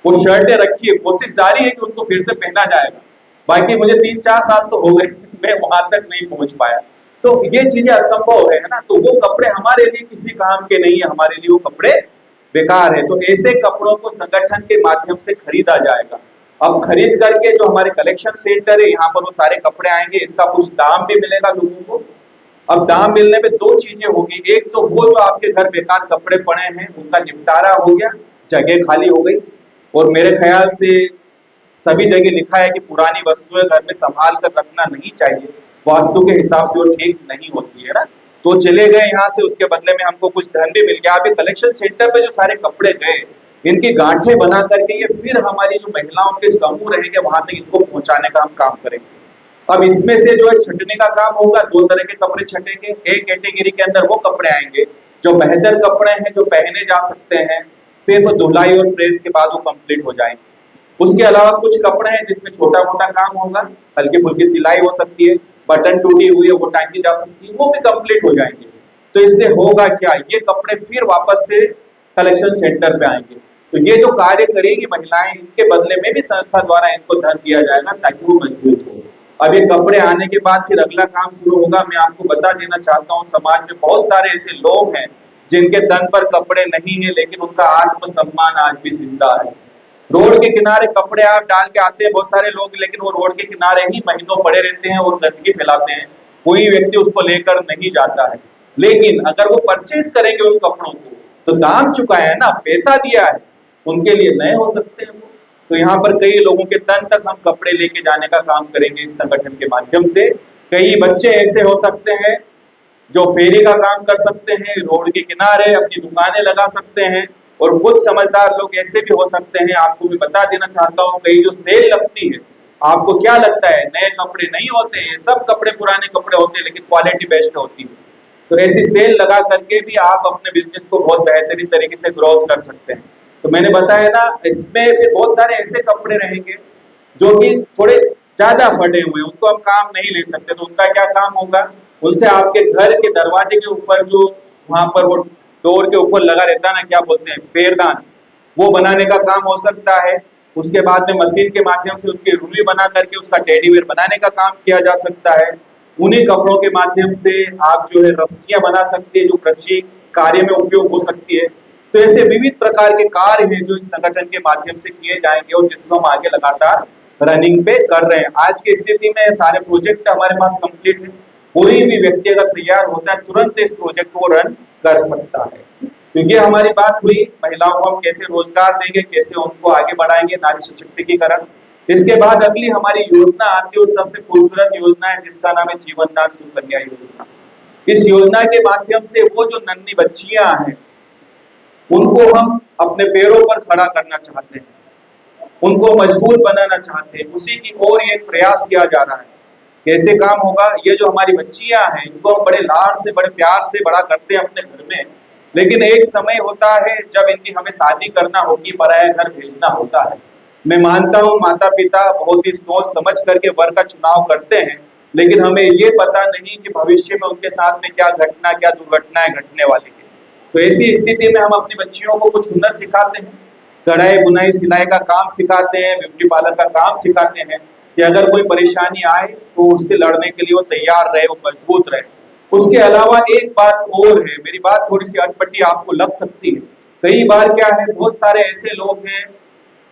वो शर्टें रखी है, कोशिश जारी है कि उनको फिर से पहना जाएगा। बाकी मुझे 3-4 साल तो हो गए, मैं वहां तक नहीं पहुंच पाया। तो ये चीजें असंभव है ना। तो वो कपड़े हमारे लिए किसी काम के नहीं है, हमारे लिए वो कपड़े बेकार है। तो ऐसे कपड़ों को संगठन के माध्यम से खरीदा जाएगा। अब खरीद करके जो हमारे कलेक्शन सेंटर है यहाँ पर वो सारे कपड़े आएंगे, इसका कुछ दाम भी मिलेगा लोगों को। अब दाम मिलने में दो चीजें होगी, एक तो वो जो आपके घर बेकार कपड़े पड़े हैं उनका निपटारा हो गया, जगह खाली हो गई। और मेरे ख्याल से सभी जगह लिखा है कि पुरानी वस्तुएं घर में संभाल कर रखना नहीं चाहिए, वास्तु के हिसाब से वो ठीक नहीं होती है ना। तो चले गए यहाँ से, उसके बदले में हमको कुछ धन भी मिल गया। अभी कलेक्शन सेंटर पे जो सारे कपड़े गए, इनकी गांठें बना करके ये फिर हमारी जो महिलाओं के समूह रहेंगे वहां तक इनको पहुंचाने का हम काम करेंगे। अब इसमें से जो है छटने का काम होगा, 2 तरह के कपड़े छटेंगे। एक कैटेगरी के अंदर वो कपड़े आएंगे जो बेहतर कपड़े हैं, जो पहने जा सकते हैं, सिर्फ धुलाई और प्रेस के बाद वो कंप्लीट हो जाएंगे। उसके अलावा कुछ कपड़े हैं जिसमें छोटा मोटा काम होगा, हल्की फुल्की सिलाई हो सकती है, बटन टूटी हुई है वो टांगी जा सकती है, वो भी कंप्लीट हो जाएंगे। तो इससे होगा क्या, ये कपड़े फिर वापस से कलेक्शन सेंटर पे आएंगे। तो ये जो कार्य करेगी महिलाएं, इनके बदले में भी संस्था द्वारा इनको धन दिया जाएगा ताकि वो मजबूत हो। अब ये कपड़े आने के बाद फिर अगला काम शुरू होगा। मैं आपको बता देना चाहता हूँ, समाज में बहुत सारे ऐसे लोग हैं जिनके तन पर कपड़े नहीं है लेकिन उनका आत्मसम्मान आज भी जिंदा है। रोड के किनारे कपड़े आप डाल के आते हैं बहुत सारे लोग, लेकिन वो रोड के किनारे ही महीनों पड़े रहते हैं और गंदगी फैलाते हैं, कोई व्यक्ति उसको लेकर नहीं जाता है। लेकिन अगर वो परचेज करेंगे उन कपड़ों को तो दाम चुकाया है ना, पैसा दिया है, उनके लिए नए हो सकते हैं वो। तो यहाँ पर कई लोगों के तन तक हम कपड़े लेके जाने का काम करेंगे इस संगठन के माध्यम से। कई बच्चे ऐसे हो सकते हैं जो फेरी का काम कर सकते हैं, रोड के किनारे अपनी दुकानें लगा सकते हैं, और कुछ समझदार लोग ऐसे भी हो सकते हैं। आपको मैं बता देना चाहता हूँ, कई जो सेल लगती है, आपको क्या लगता है नए कपड़े नहीं होते हैं, सब कपड़े पुराने कपड़े होते हैं लेकिन क्वालिटी बेस्ट होती है। तो ऐसी सेल लगा करके भी आप अपने बिजनेस को बहुत बेहतरीन तरीके से ग्रोथ कर सकते हैं। तो मैंने बताया ना, इसमें फिर बहुत सारे ऐसे कपड़े रहेंगे जो कि थोड़े ज्यादा फटे हुए, उनको हम काम नहीं ले सकते। तो उनका क्या काम होगा, उनसे आपके घर के दरवाजे के ऊपर जो वहां पर वो डोर के ऊपर लगा रहता है ना, क्या बोलते हैं, पैरदान, वो बनाने का काम हो सकता है। उसके बाद में मशीन के माध्यम से उसकी रुई बना करके उसका टेडीवेयर बनाने का काम किया जा सकता है। उन्हीं कपड़ों के माध्यम से आप जो है रस्सियां बना सकते हैं जो कृषि कार्य में उपयोग हो सकती है। तो ऐसे विविध प्रकार के कार्य हैं जो इस संगठन के माध्यम से किए जाएंगे और जिसको हम आगे लगातार रनिंग पे कर रहे हैं। आज की स्थिति में सारे प्रोजेक्ट हमारे पास कंप्लीट है। कोई भी व्यक्ति अगर तैयार होता है तुरंत इस प्रोजेक्ट को रन कर सकता है। क्योंकि हमारी बात हुई महिलाओं को हम कैसे रोजगार देंगे, कैसे उनको आगे बढ़ाएंगे, नारी सशक्तिकरण। इसके बाद अगली हमारी योजना आती है, उस सबसे खूबसूरत योजना है जिसका नाम है जीवन दान सुकन्या योजना। इस योजना के माध्यम से वो जो नन्ही बच्चियां हैं उनको हम अपने पैरों पर खड़ा करना चाहते हैं, उनको मजबूत बनाना चाहते हैं। उसी की ओर ये प्रयास किया जा रहा है। कैसे काम होगा, ये जो हमारी बच्चियां हैं इनको हम बड़े लाड से बड़े प्यार से बड़ा करते हैं अपने घर में, लेकिन एक समय होता है जब इनकी हमें शादी करना होगी, पराया घर भेजना होता है। मैं मानता हूँ माता पिता बहुत ही सोच समझ करके वर का चुनाव करते हैं, लेकिन हमें ये पता नहीं कि भविष्य में उनके साथ में क्या घटना क्या दुर्घटनाएं घटने वाली है। तो ऐसी स्थिति में हम अपनी बच्चियों को कुछ हुनर सिखाते हैं, कढ़ाई बुनाई सिलाई का काम सिखाते हैं, ब्यूटी पार्लर का काम सिखाते हैं कि अगर कोई परेशानी आए तो उससे लड़ने के लिए वो तैयार रहे, वो मजबूत रहे। उसके अलावा एक बात और है, मेरी बात थोड़ी सी अटपटी आपको लग सकती है। कई बार क्या है, बहुत सारे ऐसे लोग हैं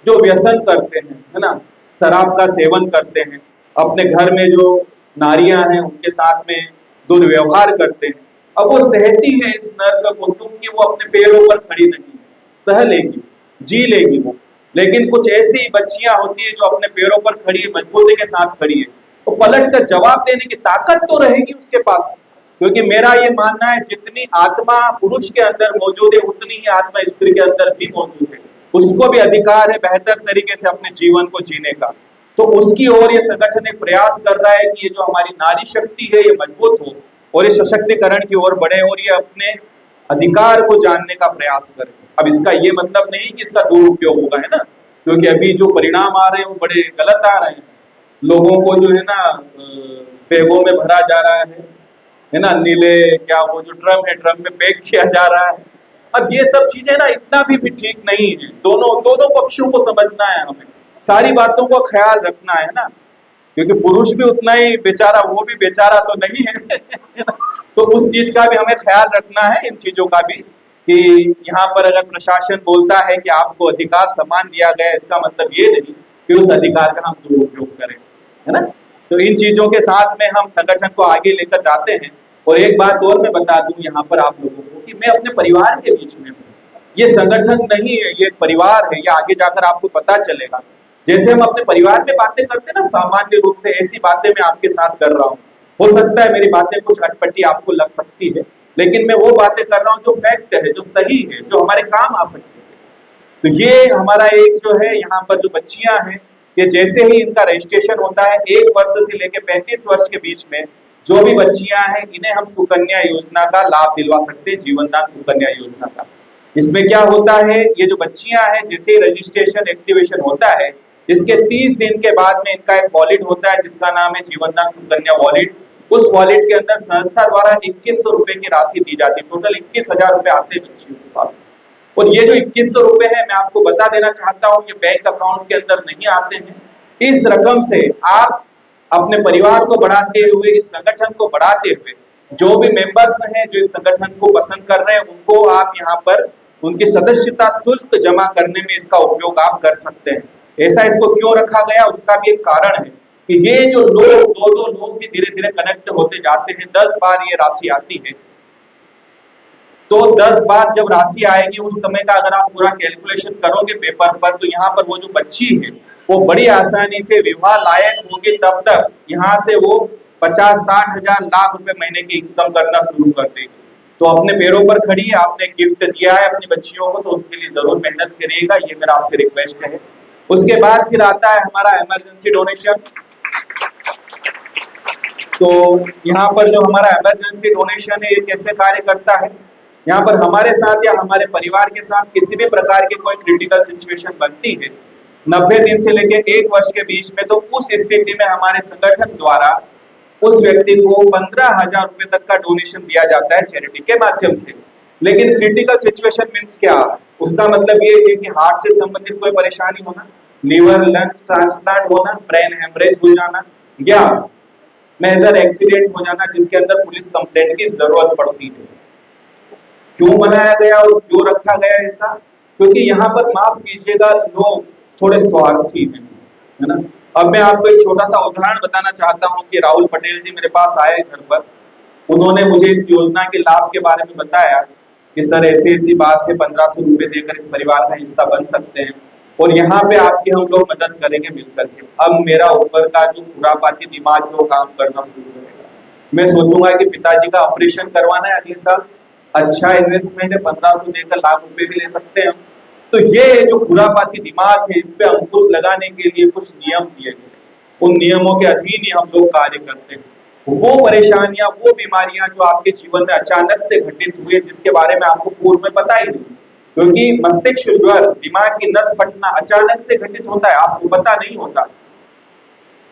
जो व्यसन करते हैं, है ना, शराब का सेवन करते हैं, अपने घर में जो नारियां हैं उनके साथ में दुर्व्यवहार करते हैं। अब वो सहती है इस नर्क को, क्योंकि वो अपने पैरों पर खड़ी नहीं है, सह लेगी, जी लेगी वो। लेकिन कुछ ऐसी बच्चियां होती है जो अपने पैरों पर खड़ी है, मजबूती के साथ खड़ी है, तो पलट कर जवाब देने की ताकत तो रहेगी उसके पास। क्योंकि मेरा ये मानना है, जितनी आत्मा पुरुष के अंदर मौजूद है उतनी ही आत्मा स्त्री के अंदर भी मौजूद है। उसको भी अधिकार है बेहतर तरीके से अपने जीवन को जीने का। तो उसकी ओर ये संगठन एक प्रयास कर रहा है कि ये जो हमारी नारी शक्ति है ये मजबूत हो और ये सशक्तिकरण की ओर बढ़े और ये अपने अधिकार को जानने का प्रयास करे। अब इसका ये मतलब नहीं कि इसका दुरुपयोग होगा, है ना, क्योंकि अभी जो परिणाम आ रहे हैं वो बड़े गलत आ रहे हैं। लोगों को जो है ना बैगों में भरा जा रहा है ना, नीले क्या वो जो ड्रम है, ड्रम में पैक किया जा रहा है। अब ये सब चीजें ना इतना भी ठीक नहीं है। दोनों दोनों पक्षों को समझना है, हमें सारी बातों का ख्याल रखना है ना, क्योंकि पुरुष भी उतना ही बेचारा, वो भी बेचारा तो नहीं है तो उस चीज का भी हमें ख्याल रखना है, इन चीजों का भी, कि यहाँ पर अगर प्रशासन बोलता है कि आपको अधिकार समान दिया गया है, इसका मतलब ये नहीं कि उस अधिकार का हम दुरुपयोग करें, है ना। तो इन चीजों के साथ में हम संगठन को आगे लेकर जाते हैं। और एक बात और मैं बता दूं यहाँ पर आप लोगों को कि मैं अपने परिवार के बीच में हूँ, ये संगठन नहीं है, ये एक परिवार है, ये आगे जाकर आपको पता चलेगा। जैसे हम अपने परिवार में बातें करते हैं ना, सामान्य रूप से ऐसी बातें मैं आपके साथ कर रहा हूँ। हो सकता है मेरी बातें कुछ अटपटी आपको लग सकती है, लेकिन मैं वो बातें कर रहा हूँ जो फैक्ट है, जो सही है, जो हमारे काम आ सकती है। तो ये हमारा एक जो है यहाँ पर जो बच्चियां हैं, ये जैसे ही इनका रजिस्ट्रेशन होता है 1 वर्ष से लेकर 35 वर्ष के बीच में जो भी बच्चियां हैं, इन्हें हम सुकन्या योजना का लाभ दिलवा सकते हैं, जीवन दान सुकन्या योजना का। इसमें क्या होता है, ये जो बच्चियां हैं जैसे रजिस्ट्रेशन एक्टिवेशन होता है, इसके 30 दिन के बाद में इनका एक वॉलेट होता है जिसका नाम है जीवन दान सुकन्या वॉलेट। उस वॉलेट के अंदर संस्था द्वारा 2100 रुपए की राशि दी जाती है, टोटल 21,000 रुपए आते हैं बच्चियों के पास। और ये जो 2100 रुपए है, मैं आपको बता देना चाहता हूँ, ये बैंक अकाउंट के अंदर नहीं आते हैं। इस रकम से आप अपने परिवार को बढ़ाते हुए, इस संगठन को बढ़ाते हुए, जो भी मेंबर्स हैं जो इस संगठन को पसंद कर रहे हैं, उनको आप यहाँ पर उनकी सदस्यता शुल्क जमा करने में इसका उपयोग आप कर सकते हैं। ऐसा इसको क्यों रखा गया, उसका भी एक कारण है कि ये जो लोग, दो लोग भी धीरे धीरे कनेक्ट होते जाते हैं। 10 बार ये राशि आती है, तो 10 बार जब राशि आएगी उस समय का अगर आप पूरा कैलकुलेशन करोगे पेपर पर, तो यहाँ पर वो जो बच्ची है वो बड़ी आसानी से विवाह लायक होगी। तब तक यहाँ से वो 50-60 हजार लाख रुपए महीने की इनकम करना शुरू कर देगी। तो अपने पैरों पर खड़ी है, आपने गिफ्ट दिया है अपनी बच्चियों को, तो उसके लिए जरूर मेहनत करिएगा, ये मेरा आपसे रिक्वेस्ट है। उसके बाद फिर आता है हमारा इमरजेंसी डोनेशन। तो यहाँ पर जो हमारा इमरजेंसी डोनेशन है, ये कैसे कार्य करता है, यहाँ पर हमारे साथ या हमारे परिवार के साथ किसी भी प्रकार की कोई क्रिटिकल सिचुएशन बनती है 90 दिन से लेकर 1 वर्ष के बीच में, तो उस स्थिति में हमारे संगठन द्वारा उस व्यक्ति को 15,000 रुपए तक का डोनेशन दिया जाता है चैरिटी के माध्यम से। लेकिन क्रिटिकल सिचुएशन मीन्स क्या, उसका मतलब ये है कि हार्ट से संबंधित कोई परेशानी होना, लीवर लंग्स ट्रांसप्लांट होना, ब्रेन हेमरेज हो जाना, या मेजर एक्सीडेंट हो जाना जिसके अंदर पुलिस कंप्लेंट की जरूरत पड़ती है। क्यों बनाया गया और क्यों रखा गया ऐसा, क्योंकि यहाँ पर माफ कीजिएगा लोग थोड़े स्वार्थी हैं, है ना। अब मैं आपको एक छोटा सा उदाहरण बताना चाहता हूँ कि राहुल पटेल जी मेरे पास आए घर पर, उन्होंने मुझे इस योजना के लाभ के बारे में बताया कि सर ऐसी ऐसी बात है, 1500 रुपए देकर इस परिवार का हिस्सा बन सकते हैं और यहाँ पे आपकी हम लोग मदद करेंगे मिलकर के। अब मेरा ऊपर का जो खुरापाती दिमाग है वो काम करना शुरू करेगा। मैं सोचूंगा कि पिताजी का ऑपरेशन करवाना है अगले साल, अच्छा इन्वेस्टमेंट है, 1500 देकर लाख रुपए भी ले सकते हैं। तो ये जो खुरापाती दिमाग है, इस पे अंकुश लगाने के लिए कुछ नियम दिए गए, उन नियमों के अधीन ही हम लोग कार्य करते हैं। वो परेशानियां, वो बीमारियां जो आपके जीवन में अचानक से घटित हुए, जिसके बारे में आपको पूर्व में पता ही नहीं, क्योंकि मस्तिष्क ज्वर, दिमाग की नस फटना अचानक से घटित होता है, आपको पता नहीं होता।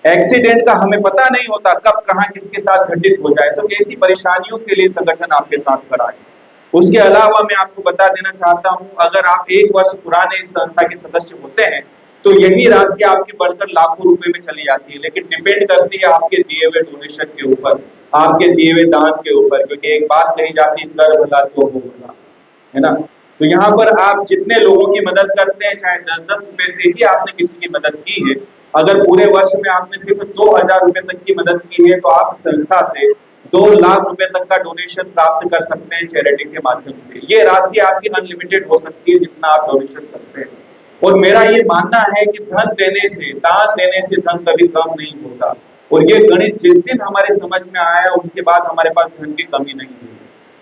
एक्सीडेंट का हमें पता नहीं होता कब कहां किसके साथ घटित हो जाए। तो ऐसी परेशानियों के लिए संगठन आपके साथ खड़ा है। उसके अलावा मैं आपको बता देना चाहता हूं, अगर आप 1 वर्ष पुराने इस संस्था के सदस्य होते हैं तो यही राशि आपकी बढ़कर लाखों रुपए में चली जाती है। लेकिन डिपेंड करती है आपके दिए हुए डोनेशन के ऊपर, आपके दिए हुए दान के ऊपर, क्योंकि एक बात कही जाती है, कर भला तो हो भला, है ना। तो यहाँ पर आप जितने लोगों की मदद करते हैं, चाहे 10-10 रुपए से ही आपने किसी की मदद की है, अगर पूरे वर्ष में आपने सिर्फ 2000 रुपए तक की मदद की है, तो आप संस्था से 2 लाख रुपए तक का डोनेशन प्राप्त कर सकते हैं चैरिटी के माध्यम से। ये राशि आपकी अनलिमिटेड हो सकती है जितना आप डोनेशन करते हैं। और मेरा ये मानना है कि धन देने से, दान देने से धन कभी कम नहीं होता। और ये गणित जिस दिन हमारे समझ में आया, उसके बाद हमारे पास धन की कमी नहीं हुई।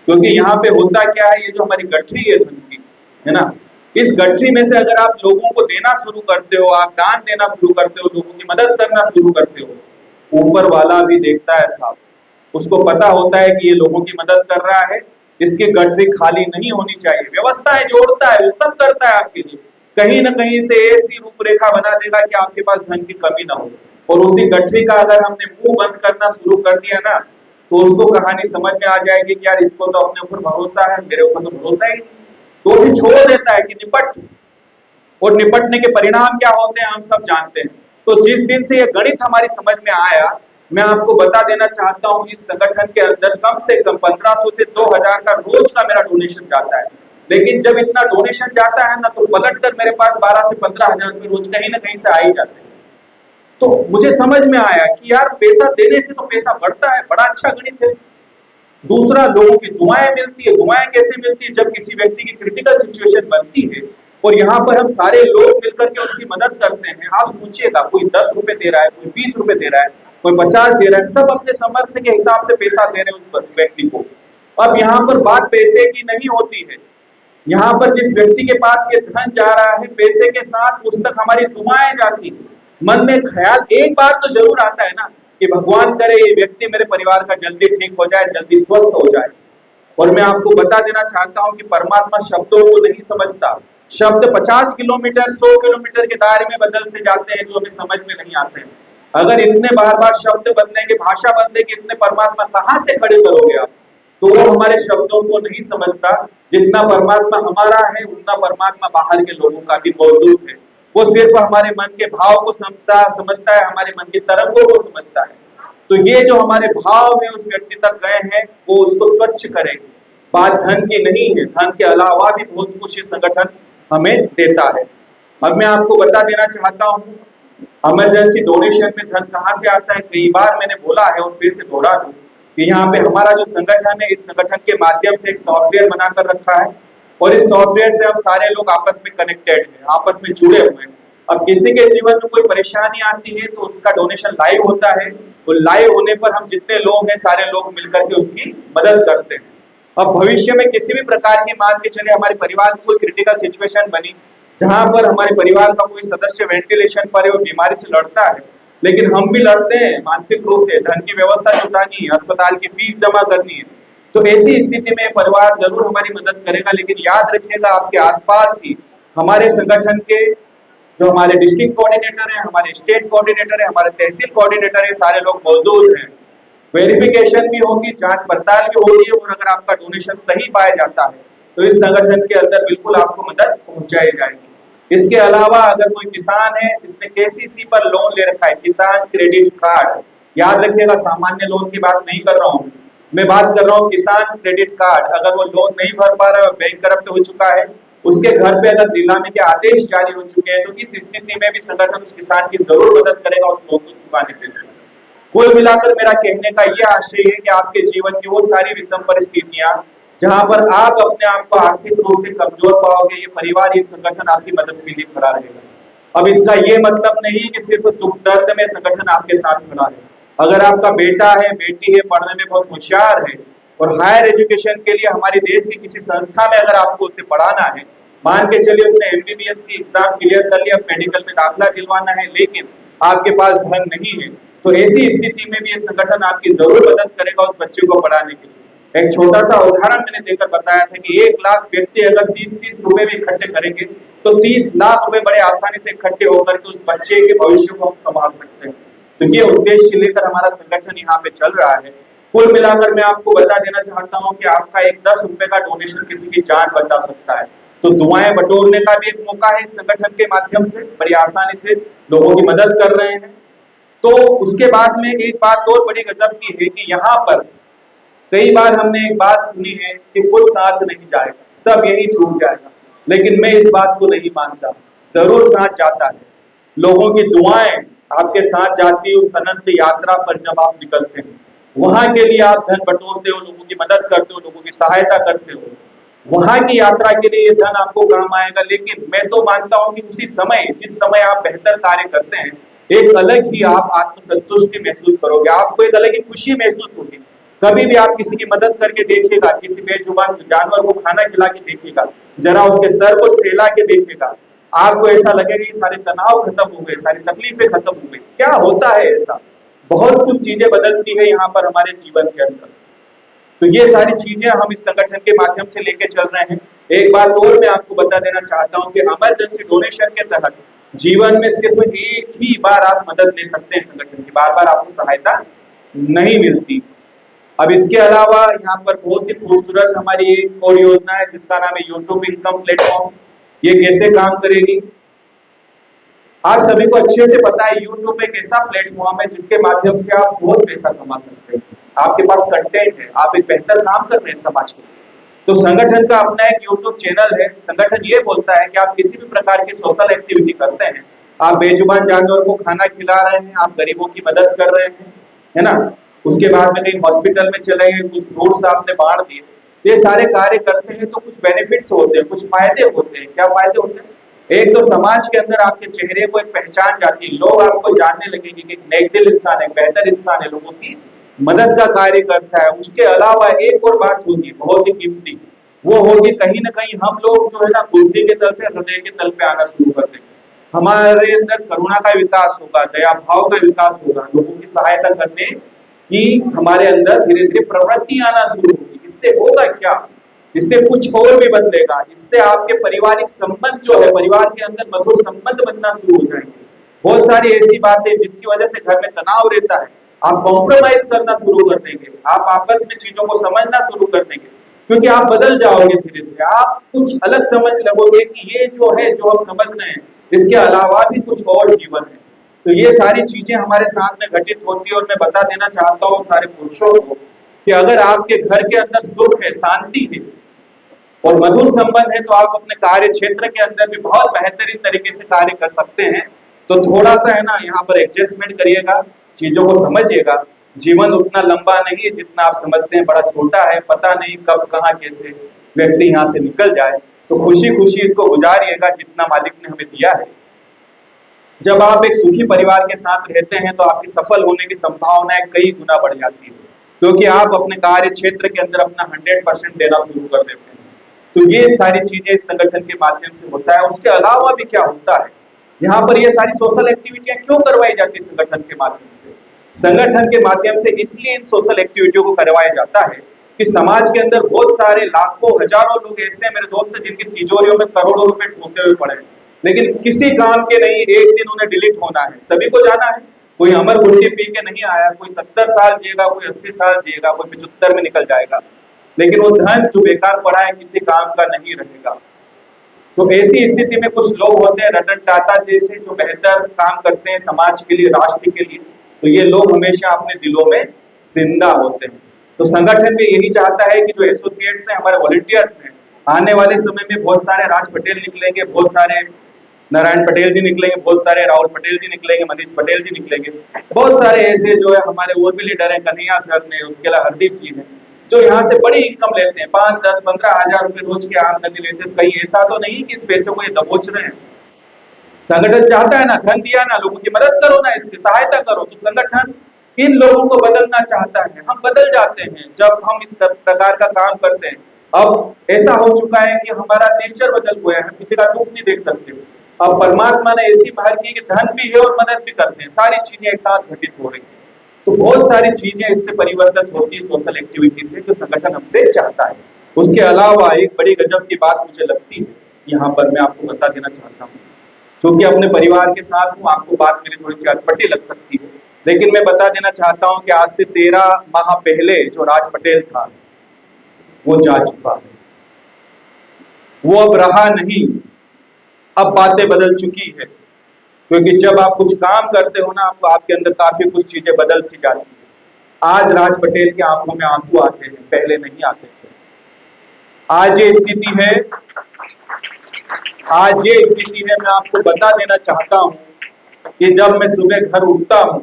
क्योंकि यहाँ पे होता क्या है, ये जो हमारी गठरी है धन की, है ना, इस गठरी में से अगर आप लोगों को देना शुरू करते हो, आप दान देना शुरू करते हो, लोगों की मदद करना शुरू करते हो, ऊपर वाला भी देखता है साहब, उसको पता होता है कि ये लोगों की मदद कर रहा है, इसकी गठरी खाली नहीं होनी चाहिए, व्यवस्थाएं जोड़ता है, वो सब करता है आपके लिए। कहीं ना कहीं से ऐसी रूपरेखा बना देगा कि आपके पास धन की कमी ना हो। और उसी गठरी का अगर हमने मुंह बंद करना शुरू कर दिया ना, तो उसको कहानी समझ में आ जाएगी कि यार इसको तो अपने ऊपर भरोसा है, मेरे ऊपर तो भरोसा ही नहीं, तो भी छोड़ देता है कि निपट। और निपटने के परिणाम क्या होते हैं हम सब जानते हैं। तो जिस दिन से ये गणित हमारी समझ में आया, मैं आपको बता देना चाहता हूँ, इस संगठन के अंदर कम से कम 1500 से 2000 का रोज का मेरा डोनेशन जाता है। लेकिन जब इतना डोनेशन जाता है ना, तो पलट कर मेरे पास 12 से 15 हजार रुपए रोज कहीं ना कहीं से आ ही जाते हैं। तो मुझे समझ में आया कि यार पैसा देने से तो पैसा बढ़ता है, बड़ा अच्छा गणित है। दूसरा, लोगों की दुआएं मिलती है। दुआएं कैसे मिलती है? जब किसी व्यक्ति की क्रिटिकल सिचुएशन बनती है और यहाँ पर हम सारे लोग मिलकर के उसकी मदद करते हैं। आप पूछिएगा, कोई 10 रुपए दे रहा है, कोई 20 रुपए दे रहा है, कोई 50 दे रहा है, सब अपने सामर्थ्य के हिसाब से पैसा दे रहे हैं उस व्यक्ति को। अब यहाँ पर बात पैसे की नहीं होती है, यहाँ पर जिस व्यक्ति के पास ये धन जा रहा है, पैसे के साथ उस तक हमारी दुआएं जाती है। मन में ख्याल एक बार तो जरूर आता है ना कि भगवान करे ये व्यक्ति मेरे परिवार का जल्दी ठीक हो जाए, जल्दी स्वस्थ हो जाए। और मैं आपको बता देना चाहता हूं कि परमात्मा शब्दों को नहीं समझता। शब्द 50 किलोमीटर 100 किलोमीटर के दायरे में बदल से जाते हैं, जो हमें समझ में नहीं आते हैं। अगर इतने बार बार शब्द बदलेंगे, भाषा बदलेगी, इतने परमात्मा कहाँ से खड़े करोगे आप? तो वो हमारे शब्दों को नहीं समझता। जितना परमात्मा हमारा है, उतना परमात्मा बाहर के लोगों का भी मौजूद है। वो सिर्फ हमारे मन के भाव को समझता है, हमारे मन के तरंगों को समझता है। तो ये जो हमारे भाव है उस व्यक्ति तक गए हैं, वो उसको स्वच्छ करेंगे। बात धन की नहीं है, धन के अलावा भी बहुत कुछ ये संगठन हमें देता है। अब मैं आपको बता देना चाहता हूँ, इमरजेंसी डोनेशन में धन कहाँ से आता है। कई बार मैंने बोला है और फिर से दोहरा दूं कि यहाँ पे हमारा जो संगठन है, इस संगठन के माध्यम से एक सॉफ्टवेयर बनाकर रखा है और इस सॉफ्टवेयर से हम सारे लोग आपस में कनेक्टेड हैं, आपस में जुड़े हुए हैं। अब किसी के जीवन में कोई परेशानी आती है तो उसका डोनेशन लाइव होता है, तो लाइव होने पर हम जितने लोग हैं सारे लोग मिलकर के उसकी मदद करते हैं। अब भविष्य में किसी भी प्रकार की मान के चले हमारे परिवार की कोई क्रिटिकल सिचुएशन बनी, जहां पर हमारे परिवार का कोई सदस्य वेंटिलेशन पर है और बीमारी से लड़ता है, लेकिन हम भी लड़ते हैं मानसिक रूप से, धन की व्यवस्था जुटानी है, अस्पताल की फीस जमा करनी है, तो ऐसी स्थिति में परिवार जरूर हमारी मदद करेगा। लेकिन याद रखिएगा, आपके आसपास ही हमारे संगठन के जो हमारे डिस्ट्रिक्ट कोऑर्डिनेटर है, हमारे स्टेट कोऑर्डिनेटर है, हमारे तहसील कोऑर्डिनेटर है, सारे लोग मौजूद हैं। वेरिफिकेशन भी होगी, जांच पड़ताल भी होगी, और अगर आपका डोनेशन सही पाया जाता है तो इस संगठन के अंदर बिल्कुल आपको मदद पहुंचाई जाएगी। इसके अलावा अगर कोई किसान है जिसने केसीसी पर लोन ले रखा है, किसान क्रेडिट कार्ड, याद रखिएगा सामान्य लोन की बात नहीं कर रहा हूँ मैं, बात कर रहा हूँ किसान क्रेडिट कार्ड। अगर वो लोन नहीं भर पा रहा, बैंक करप्ट हो चुका है, उसके घर पे अगर नीलामी के आदेश जारी हो चुके हैं, तो इस स्थिति में भी संगठन उस किसान की जरूर मदद करेगा उस लोन को चुकाने के लिए। कुल मिलाकर मेरा कहने का यह आशय है कि आपके जीवन की वो सारी विषम परिस्थितियां जहां पर आप अपने आप को आर्थिक रूप से कमजोर पाओगे, ये परिवार, ये संगठन आपकी मदद के लिए खड़ा रहेगा। अब इसका ये मतलब नहीं है कि सिर्फ दुख दर्द में संगठन आपके साथ खड़ा है। अगर आपका बेटा है, बेटी है, पढ़ने में बहुत होशियार है और हायर एजुकेशन के लिए हमारे देश की किसी संस्था में अगर आपको उसे पढ़ाना है, मान के चलिए उसने एमबीबीएस की एग्जाम क्लियर कर लिया, मेडिकल में दाखिला दिलवाना है, लेकिन आपके पास धन नहीं है, तो ऐसी स्थिति में भी ये संगठन आपकी जरूर मदद करेगा उस बच्चे को पढ़ाने के लिए। एक छोटा सा उदाहरण मैंने देकर बताया था कि 1 लाख व्यक्ति अगर 30-30 रुपए भी इकट्ठे करेंगे तो 30 लाख रुपए बड़े आसानी से इकट्ठे होकर के उस बच्चे के भविष्य को हम संभाल सकते हैं। तो ये उद्देश्य लेकर हमारा संगठन यहाँ पे चल रहा है। कुल मिलाकर मैं आपको बता देना चाहता हूँ कि आपका एक 10 रुपए का डोनेशन किसी की जान बचा सकता है। तो दुआएं बटोरने का भी एक मौका है इस संगठन के माध्यम से, बड़ी आसानी से लोगों की मदद कर रहे हैं। तो उसके बाद में एक बात और बड़ी गजब की है कि यहाँ पर कई बार हमने एक बात सुनी है कि कोई साथ नहीं जाएगा, सब यही छूट जाएगा, लेकिन मैं इस बात को नहीं मानता। जरूर साथ जाता है। लोगों की दुआएं आपके साथ जाती है उस अनंत यात्रा पर जब आप निकलते हैं। वहां के लिए आप धन बटोरते हो, लोगों की मदद करते हो, लोगों की सहायता करते हो, वहां की यात्रा के लिए ये धन आपको काम आएगा। लेकिन मैं तो मानता हूं कि उसी समय, जिस समय आप बेहतर कार्य करते हैं, एक अलग ही आप आत्मसंतुष्टि महसूस करोगे, आपको एक अलग ही खुशी महसूस होगी। कभी भी आप किसी की मदद करके देखिएगा, किसी बेजुबान जानवर को खाना खिला के देखिएगा, जरा उसके सर को सहला के देखिएगा, आपको ऐसा लगेगा कि सारे तनाव खत्म हो गए, सारी तकलीफें खत्म हो गई। क्या होता है ऐसा? बहुत कुछ चीजें बदलती है यहाँ पर हमारे जीवन के अंदर। तो ये सारी चीजें हम इस संगठन के माध्यम से लेके चल रहे हैं। एक बात और मैं आपको बता देना चाहता हूँ कि इमरजेंसी डोनेशन के तहत जीवन में सिर्फ एक ही बार आप मदद ले सकते हैं संगठन की, बार बार आपको सहायता नहीं मिलती। अब इसके अलावा यहाँ पर बहुत ही खूबसूरत हमारी एक और योजना है जिसका नाम है यूट्यूब इनकम प्लेटफॉर्म। ये कैसे काम करेगी? आप सभी को अच्छे से पता है, यूट्यूब एक ऐसा प्लेटफॉर्म है जिसके माध्यम से आप बहुत पैसा कमा सकते हैं। आपके पास कंटेंट है, आप एक बेहतर काम कर रहे हैं समाज के लिए। तो संगठन का अपना एक यूट्यूब चैनल है। संगठन ये बोलता है कि आप किसी भी प्रकार की सोशल एक्टिविटी करते हैं, आप बेजुबान जानवर को खाना खिला रहे हैं, आप गरीबों की मदद कर रहे हैं, है ना, उसके बाद में कहीं हॉस्पिटल में चले गए, कुछ फ्रूट्स आपने बांट दिए, ये सारे कार्य करते हैं तो कुछ बेनिफिट्स होते हैं, कुछ फायदे होते हैं। क्या फायदे होते हैं? एक तो समाज के अंदर आपके चेहरे को एक पहचान जाती है, लोग आपको जानने लगेंगे कि एक नेक दिल इंसान है, बेहतर इंसान है, लोगों की मदद का कार्य करता है। उसके अलावा एक और बात होगी बहुत ही कीमती, वो होगी कहीं ना कहीं हम लोग जो है ना बुद्धि के तल से हृदय के तल पे आना शुरू कर देंगे। हमारे अंदर करुणा का विकास होगा, दया भाव का विकास होगा, लोगों की सहायता करने की हमारे अंदर धीरे धीरे प्रवृत्ति आना शुरू होगी। इससे होगा क्या? इससे कुछ और भी बदलेगा। इससे आपके पारिवारिक संबंध जो है, परिवार के अंदर मधुर संबंध बनना शुरू हो जाएंगे। बहुत सारी ऐसी बातें जिसकी वजह से घर में तनाव रहता है, आप कॉम्प्रोमाइज करना शुरू कर देंगे, आप आपस में चीजों को समझना शुरू कर देंगे, क्योंकि आप बदल जाओगे धीरे धीरे। आप कुछ अलग समझ लगोगे कि ये जो है, जो हम समझ रहे हैं, इसके अलावा भी कुछ और जीवन है। तो ये सारी चीजें हमारे साथ में घटित होती है। और मैं बता देना चाहता हूँ सारे पुरुषों को कि अगर आपके घर के अंदर सुख है, शांति है और मधुर संबंध है, तो आप अपने कार्य क्षेत्र के अंदर भी बहुत बेहतरीन तरीके से कार्य कर सकते हैं। तो थोड़ा सा है ना यहाँ पर एडजस्टमेंट करिएगा, चीजों को समझिएगा। जीवन उतना लंबा नहीं है जितना आप समझते हैं, बड़ा छोटा है। पता नहीं कब कहाँ कैसे व्यक्ति यहाँ से निकल जाए, तो खुशी खुशी इसको गुजारिएगा जितना मालिक ने हमें दिया है। जब आप एक सुखी परिवार के साथ रहते हैं तो आपकी सफल होने की संभावनाएं कई गुना बढ़ जाती है, क्योंकि आप अपने कार्य क्षेत्र के अंदर अपना 100% देना शुरू कर देते हैं। तो ये सारी चीजें इस संगठन के माध्यम से होता है। उसके अलावा भी क्या होता है, यहाँ पर ये सारी सोशल एक्टिविटियां क्यों करवाई जाती है संगठन के माध्यम से? संगठन के माध्यम से इसलिए इन सोशल एक्टिविटियों को करवाया जाता है कि समाज के अंदर बहुत सारे लाखों हजारों लोग ऐसे हैं मेरे दोस्त, जिनकी तिजोरियों में करोड़ों रुपए ठूसे हुए पड़े हैं, लेकिन किसी काम के नहीं। एक दिन उन्हें डिलीट होना है, सभी को जाना है। कोई अमर गुटकी पी के नहीं आया, कोई 70 साल जिएगा, कोई 80 साल जिएगा, कोई 75 में निकल जाएगा, लेकिन वो धन जो बेकार पड़ा है किसी काम का नहीं रहेगा। तो ऐसी स्थिति में कुछ लोग होते हैं रतन टाटा जैसे, जो बेहतर काम करते हैं समाज के लिए, राष्ट्र के लिए। तो ये लोग हमेशा अपने दिलों में जिंदा होते हैं। तो संगठन भी यही चाहता है कि जो एसोसिएट्स हैं, हमारे वॉलंटियर्स हैं, आने वाले समय में बहुत सारे राज पटेल निकलेंगे, बहुत सारे नारायण पटेल जी निकलेंगे, बहुत सारे राहुल पटेल जी निकलेंगे, मनीष पटेल जी निकलेंगे, बहुत सारे ऐसे जो है हमारे और भी लीडर हैं, कन्हैया सर ने, उसके अलावा हरदीप जी ने, जो यहाँ से बड़ी इनकम लेते हैं, 5, 10, 15 हजार रुपए रोज की आमदनी लेते हैं। कहीं ऐसा तो नहीं कि इस पैसे को ये दबोच रहे हैं। संगठन चाहता है ना, धन दिया ना, लोगों की मदद करो ना, इसकी सहायता करो। तो संगठन इन लोगों को बदलना चाहता है। हम बदल जाते हैं जब हम इस प्रकार का काम करते हैं। अब ऐसा हो चुका है कि हमारा नेचर बदल गया है, किसी का दुख नहीं देख सकते। अब परमात्मा ने ऐसी बाहर की कि धन भी है और मदद भी करते हैं, सारी चीजें एक साथ घटित हो रही है। तो बहुत सारी चीजें इससे परिवर्तित होती है सोशल एक्टिविटी से, जो संगठन हमसे चाहता है। उसके अलावा एक बड़ी गजब की बात मुझे लगती है, यहाँ पर मैं आपको बता देना चाहता हूँ, क्योंकि अपने परिवार के साथ हूँ, आपको बात मेरी थोड़ी सी अटपटी लग सकती है, लेकिन मैं बता देना चाहता हूँ कि आज से 13 माह पहले जो राज पटेल था वो जा चुका है। वो अब रहा नहीं। अब बातें बदल चुकी है, क्योंकि जब आप कुछ काम करते हो ना, आपको आपके अंदर काफी कुछ चीजें बदल सी जाती है। आज राज पटेल की आंखों में आंसू आते हैं, पहले नहीं आते थे। आज ये स्थिति है, आज ये स्थिति है। मैं आपको बता देना चाहता हूं कि जब मैं सुबह घर उठता हूं,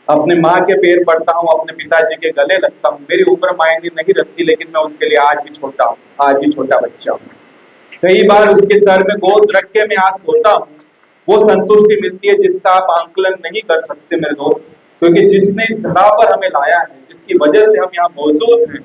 अपने माँ के पैर पड़ता हूँ, अपने पिताजी के गले लगता हूँ, मेरी उम्र मायने नहीं रखती, लेकिन मैं उनके लिए आज भी छोटा हूँ, आज भी छोटा बच्चा हूँ। कई बार उसके सर में गोद रख के मैं आज सोता हूँ। वो संतुष्टि मिलती है जिसका आप आंकलन नहीं कर सकते मेरे दोस्त, क्योंकि जिसने इस धरा पर हमें लाया है, जिसकी वजह से हम यहाँ मौजूद हैं,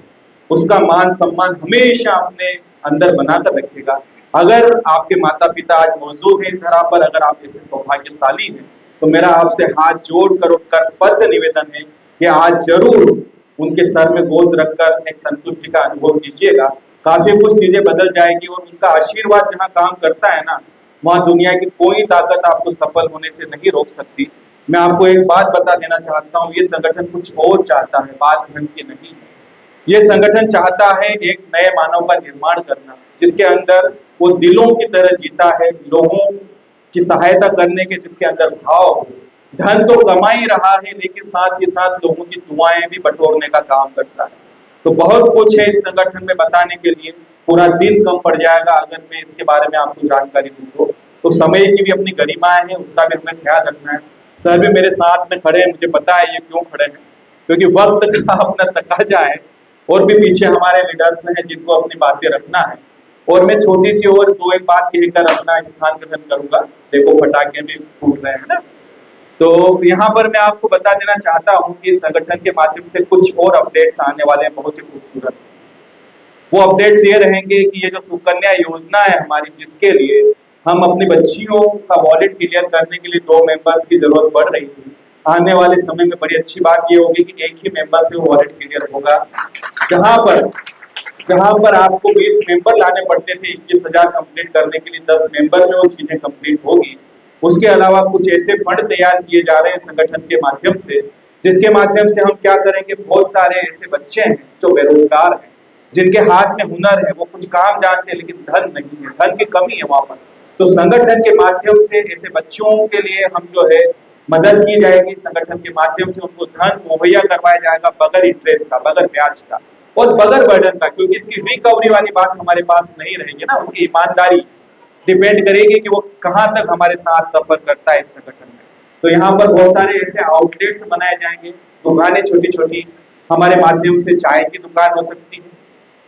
उसका मान सम्मान हमेशा अपने अंदर बनाकर रखेगा। अगर आपके माता पिता आज मौजूद हैं इस धरा पर, अगर आप ऐसे सौभाग्यशाली हैं, तो मेरा आपसे हाथ जोड़कर कर पद निवेदन है कि आज जरूर उनके सर में गोद रखकर एक संतुष्टि का अनुभव कीजिएगा। काफी कुछ चीजें बदल जाएगी और उनका आशीर्वाद जहाँ काम करता है ना, वहाँ दुनिया की कोई ताकत आपको सफल होने से नहीं रोक सकती। मैं आपको एक बात बता देना चाहता हूँ, ये संगठन कुछ और चाहता है, बात ढंग की नहीं है। ये संगठन चाहता है एक नए मानव का निर्माण करना, जिसके अंदर वो दिलों की तरह जीता है, लोगों की सहायता करने के जिसके अंदर भाव हो। धन तो कमा ही रहा है, लेकिन साथ ही साथ लोगों की दुआएं भी बटोरने का काम करता है। तो बहुत कुछ है इस संगठन में बताने के लिए, पूरा दिन कम पड़ जाएगा अगर मैं इसके बारे में आपको जानकारी दूँ तो समय की भी अपनी गरिमाएं हैं, उसका भी हमें ख्याल रखना है। सर भी मेरे साथ में खड़े हैं, मुझे पता है ये क्यों खड़े हैं, क्योंकि वक्त का अपना तकाजा है। और भी पीछे हमारे लीडर्स हैं जिनको अपनी बातें रखना है। और मैं छोटी सी और दो एक बात कहकर अपना स्थान ग्रहण करूंगा। देखो पटाखे भी फूट रहे हैं ना, तो यहाँ पर मैं आपको बता देना चाहता हूँ कि संगठन के माध्यम से कुछ और अपडेट्स आने वाले हैं, बहुत ही खूबसूरत। वो अपडेट्स ये रहेंगे कि ये जो सुकन्या योजना है हमारी, जिसके लिए हम अपनी बच्चियों का वॉलेट क्लियर करने के लिए 2 मेंबर्स की जरूरत पड़ रही थी, आने वाले समय में बड़ी अच्छी बात ये होगी कि एक ही मेंबर से वो वॉलेट क्लियर होगा। जहां पर आपको 20 मेंबर लाने पड़ते थे 21,000 कंप्लीट करने के लिए, 10 मेंबर में वो चीजें कंप्लीट होगी। उसके अलावा कुछ ऐसे फंड तैयार किए जा रहे हैं संगठन के माध्यम से, जिसके माध्यम से हम क्या करेंगे, बहुत सारे ऐसे बच्चे हैं जो बेरोजगार हैं, जिनके हाथ में हुनर है, वो कुछ काम जानते हैं, लेकिन धन नहीं है, धन की कमी है वहां पर। तो संगठन के माध्यम से ऐसे बच्चों के लिए हम जो है मदद की जाएगी। संगठन के माध्यम से उनको धन मुहैया करवाया जाएगा, बगैर इंटरेस्ट का, बगैर ब्याज का और बगैर बर्डन का, क्योंकि इसकी रिकवरी वाली बात हमारे पास नहीं रहेगी ना। उसकी ईमानदारी डिपेंड करेगी कि वो कहाँ तक हमारे साथ सफर करता है इस संगठन में। तो यहाँ पर बहुत सारे ऐसे आउटलेट्स बनाए जाएंगे, दुकानें छोटी छोटी हमारे माध्यम से, चाय की दुकान हो सकती है,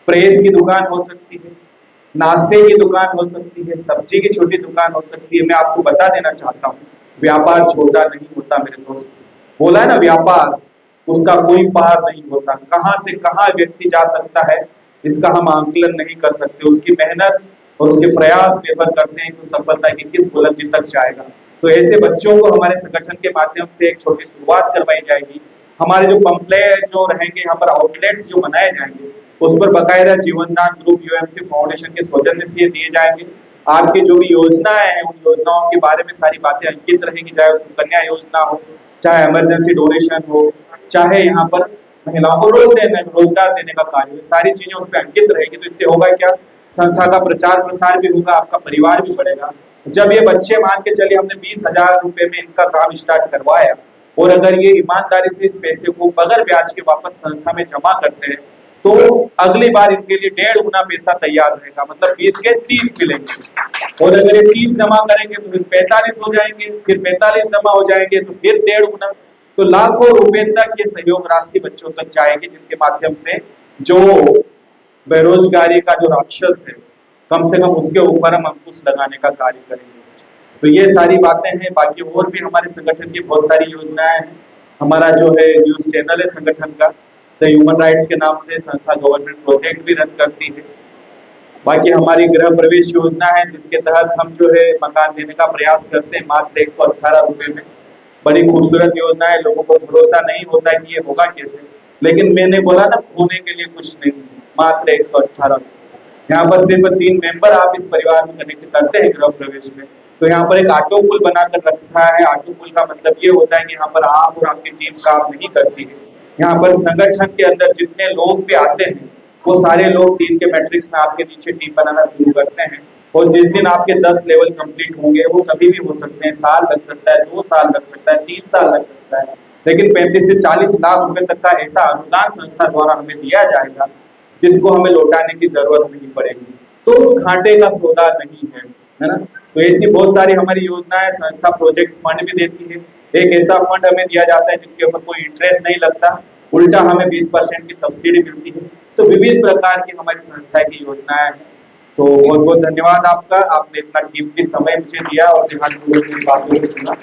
प्रेस की दुकान हो सकती है, नाश्ते की दुकान हो सकती है, सब्जी की छोटी दुकान हो सकती है। मैं आपको बता देना चाहता हूँ, व्यापार छोटा नहीं होता मेरे दोस्त। बोला है ना, व्यापार उसका कोई पार नहीं होता, कहाँ से कहाँ व्यक्ति जा सकता है इसका हम आंकलन नहीं कर सकते। उसकी मेहनत और उसके प्रयास निर्भर करते हैं कि सफलता की किस बुलंदी तक जाएगा। तो ऐसे बच्चों को हमारे संगठन के माध्यम से एक छोटी शुरुआत करवाई जाएगी। हमारे जो पंपलेट जो रहेंगे, यहाँ पर आउटलेट्स जो बनाए जाएंगे, उस पर बकायदा जीवनदान ग्रुप यूएमसी फाउंडेशन के सौजन्य से दिए जाएंगे। आपकी जो भी योजनाएं हैं, उन योजनाओं के बारे में सारी बातें अंकित रहेंगी, चाहे सुकन्या योजना हो, चाहे इमरजेंसी डोनेशन हो, चाहे यहाँ पर महिलाओं को रोजगार देने का कार्य, सारी चीजें उस पर अंकित रहेगी। तो इससे होगा क्या, संस्था का प्रचार प्रसार भी होगा, आपका परिवार भी बढ़ेगा। जब ये बच्चे मान के चलिए हमने 20,000 रुपए में इनका काम स्टार्ट करवाया, और अगर ये ईमानदारी से इस पैसे को बगैर ब्याज के वापस संस्था में जमा करते हैं, तो अगली बार इनके लिए 1.5 गुना पैसा तैयार रहेगा, मतलब 20 के 30 मिलेंगे। और अगर ये 30 जमा करेंगे तो फिर 45 हो जाएंगे, फिर 45 जमा हो जाएंगे तो फिर 1.5 गुना। तो लाखों रुपए तक ये सहयोग राशि बच्चों तक जाएगी, जिनके माध्यम से जो बेरोजगारी का जो राक्षस है, कम से कम उसके ऊपर हम अंकुश लगाने का कार्य करेंगे। तो ये सारी बातें हैं। बाकी और भी हमारे संगठन की बहुत सारी योजनाएं हैं। हमारा जो है न्यूज चैनल है संगठन का, द ह्यूमन राइट्स के नाम से संस्था गवर्नमेंट प्रोजेक्ट भी रन करती है। बाकी हमारी गृह प्रवेश योजना है, जिसके तहत हम जो है मकान देने का प्रयास करते हैं मात्र 118 रुपए में। बड़ी खूबसूरत योजना है, लोगों को भरोसा नहीं होता कि ये होगा कैसे, लेकिन मैंने बोला ना, खोने के लिए कुछ नहीं, मात्र 118 रुपए। यहाँ पर सिर्फ 3 मेंबर आप इस परिवार में कनेक्ट करते हैं गृह प्रवेश में। तो यहाँ पर एक ऑटो पुल बनाकर रखा है। ऑटो पुल का मतलब ये होता है कि यहाँ पर आप और आपकी टीम काम नहीं करती है। यहाँ पर संगठन के अंदर जितने लोग भी आते हैं, वो सारे लोग 3 के मैट्रिक्स में आपके नीचे टीम बनाना शुरू करते हैं और जिस दिन आपके 10 लेवल कंप्लीट होंगे वो कभी भी हो सकते हैं, साल लग सकता है, 2 साल लग सकता है, 3 साल लग सकता है, लेकिन 35 से 40 लाख रुपए तक का ऐसा अनुदान संस्था द्वारा हमें दिया जाएगा जिसको हमें लौटाने की जरूरत नहीं पड़ेगी। तो घाटे का सौदा नहीं है ना? तो ऐसी बहुत सारी हमारी योजनाएं संस्था प्रोजेक्ट फंड भी देती है। एक ऐसा फंड हमें दिया जाता है जिसके ऊपर कोई इंटरेस्ट नहीं लगता, उल्टा हमें 20% की सब्सिडी मिलती है। तो विविध प्रकार की हमारी संस्था की योजनाएं हैं। तो बहुत बहुत धन्यवाद आपका, आपने इतना कीमती समय मुझे दिया और ध्यानपूर्वक मेरी बातों को सुना।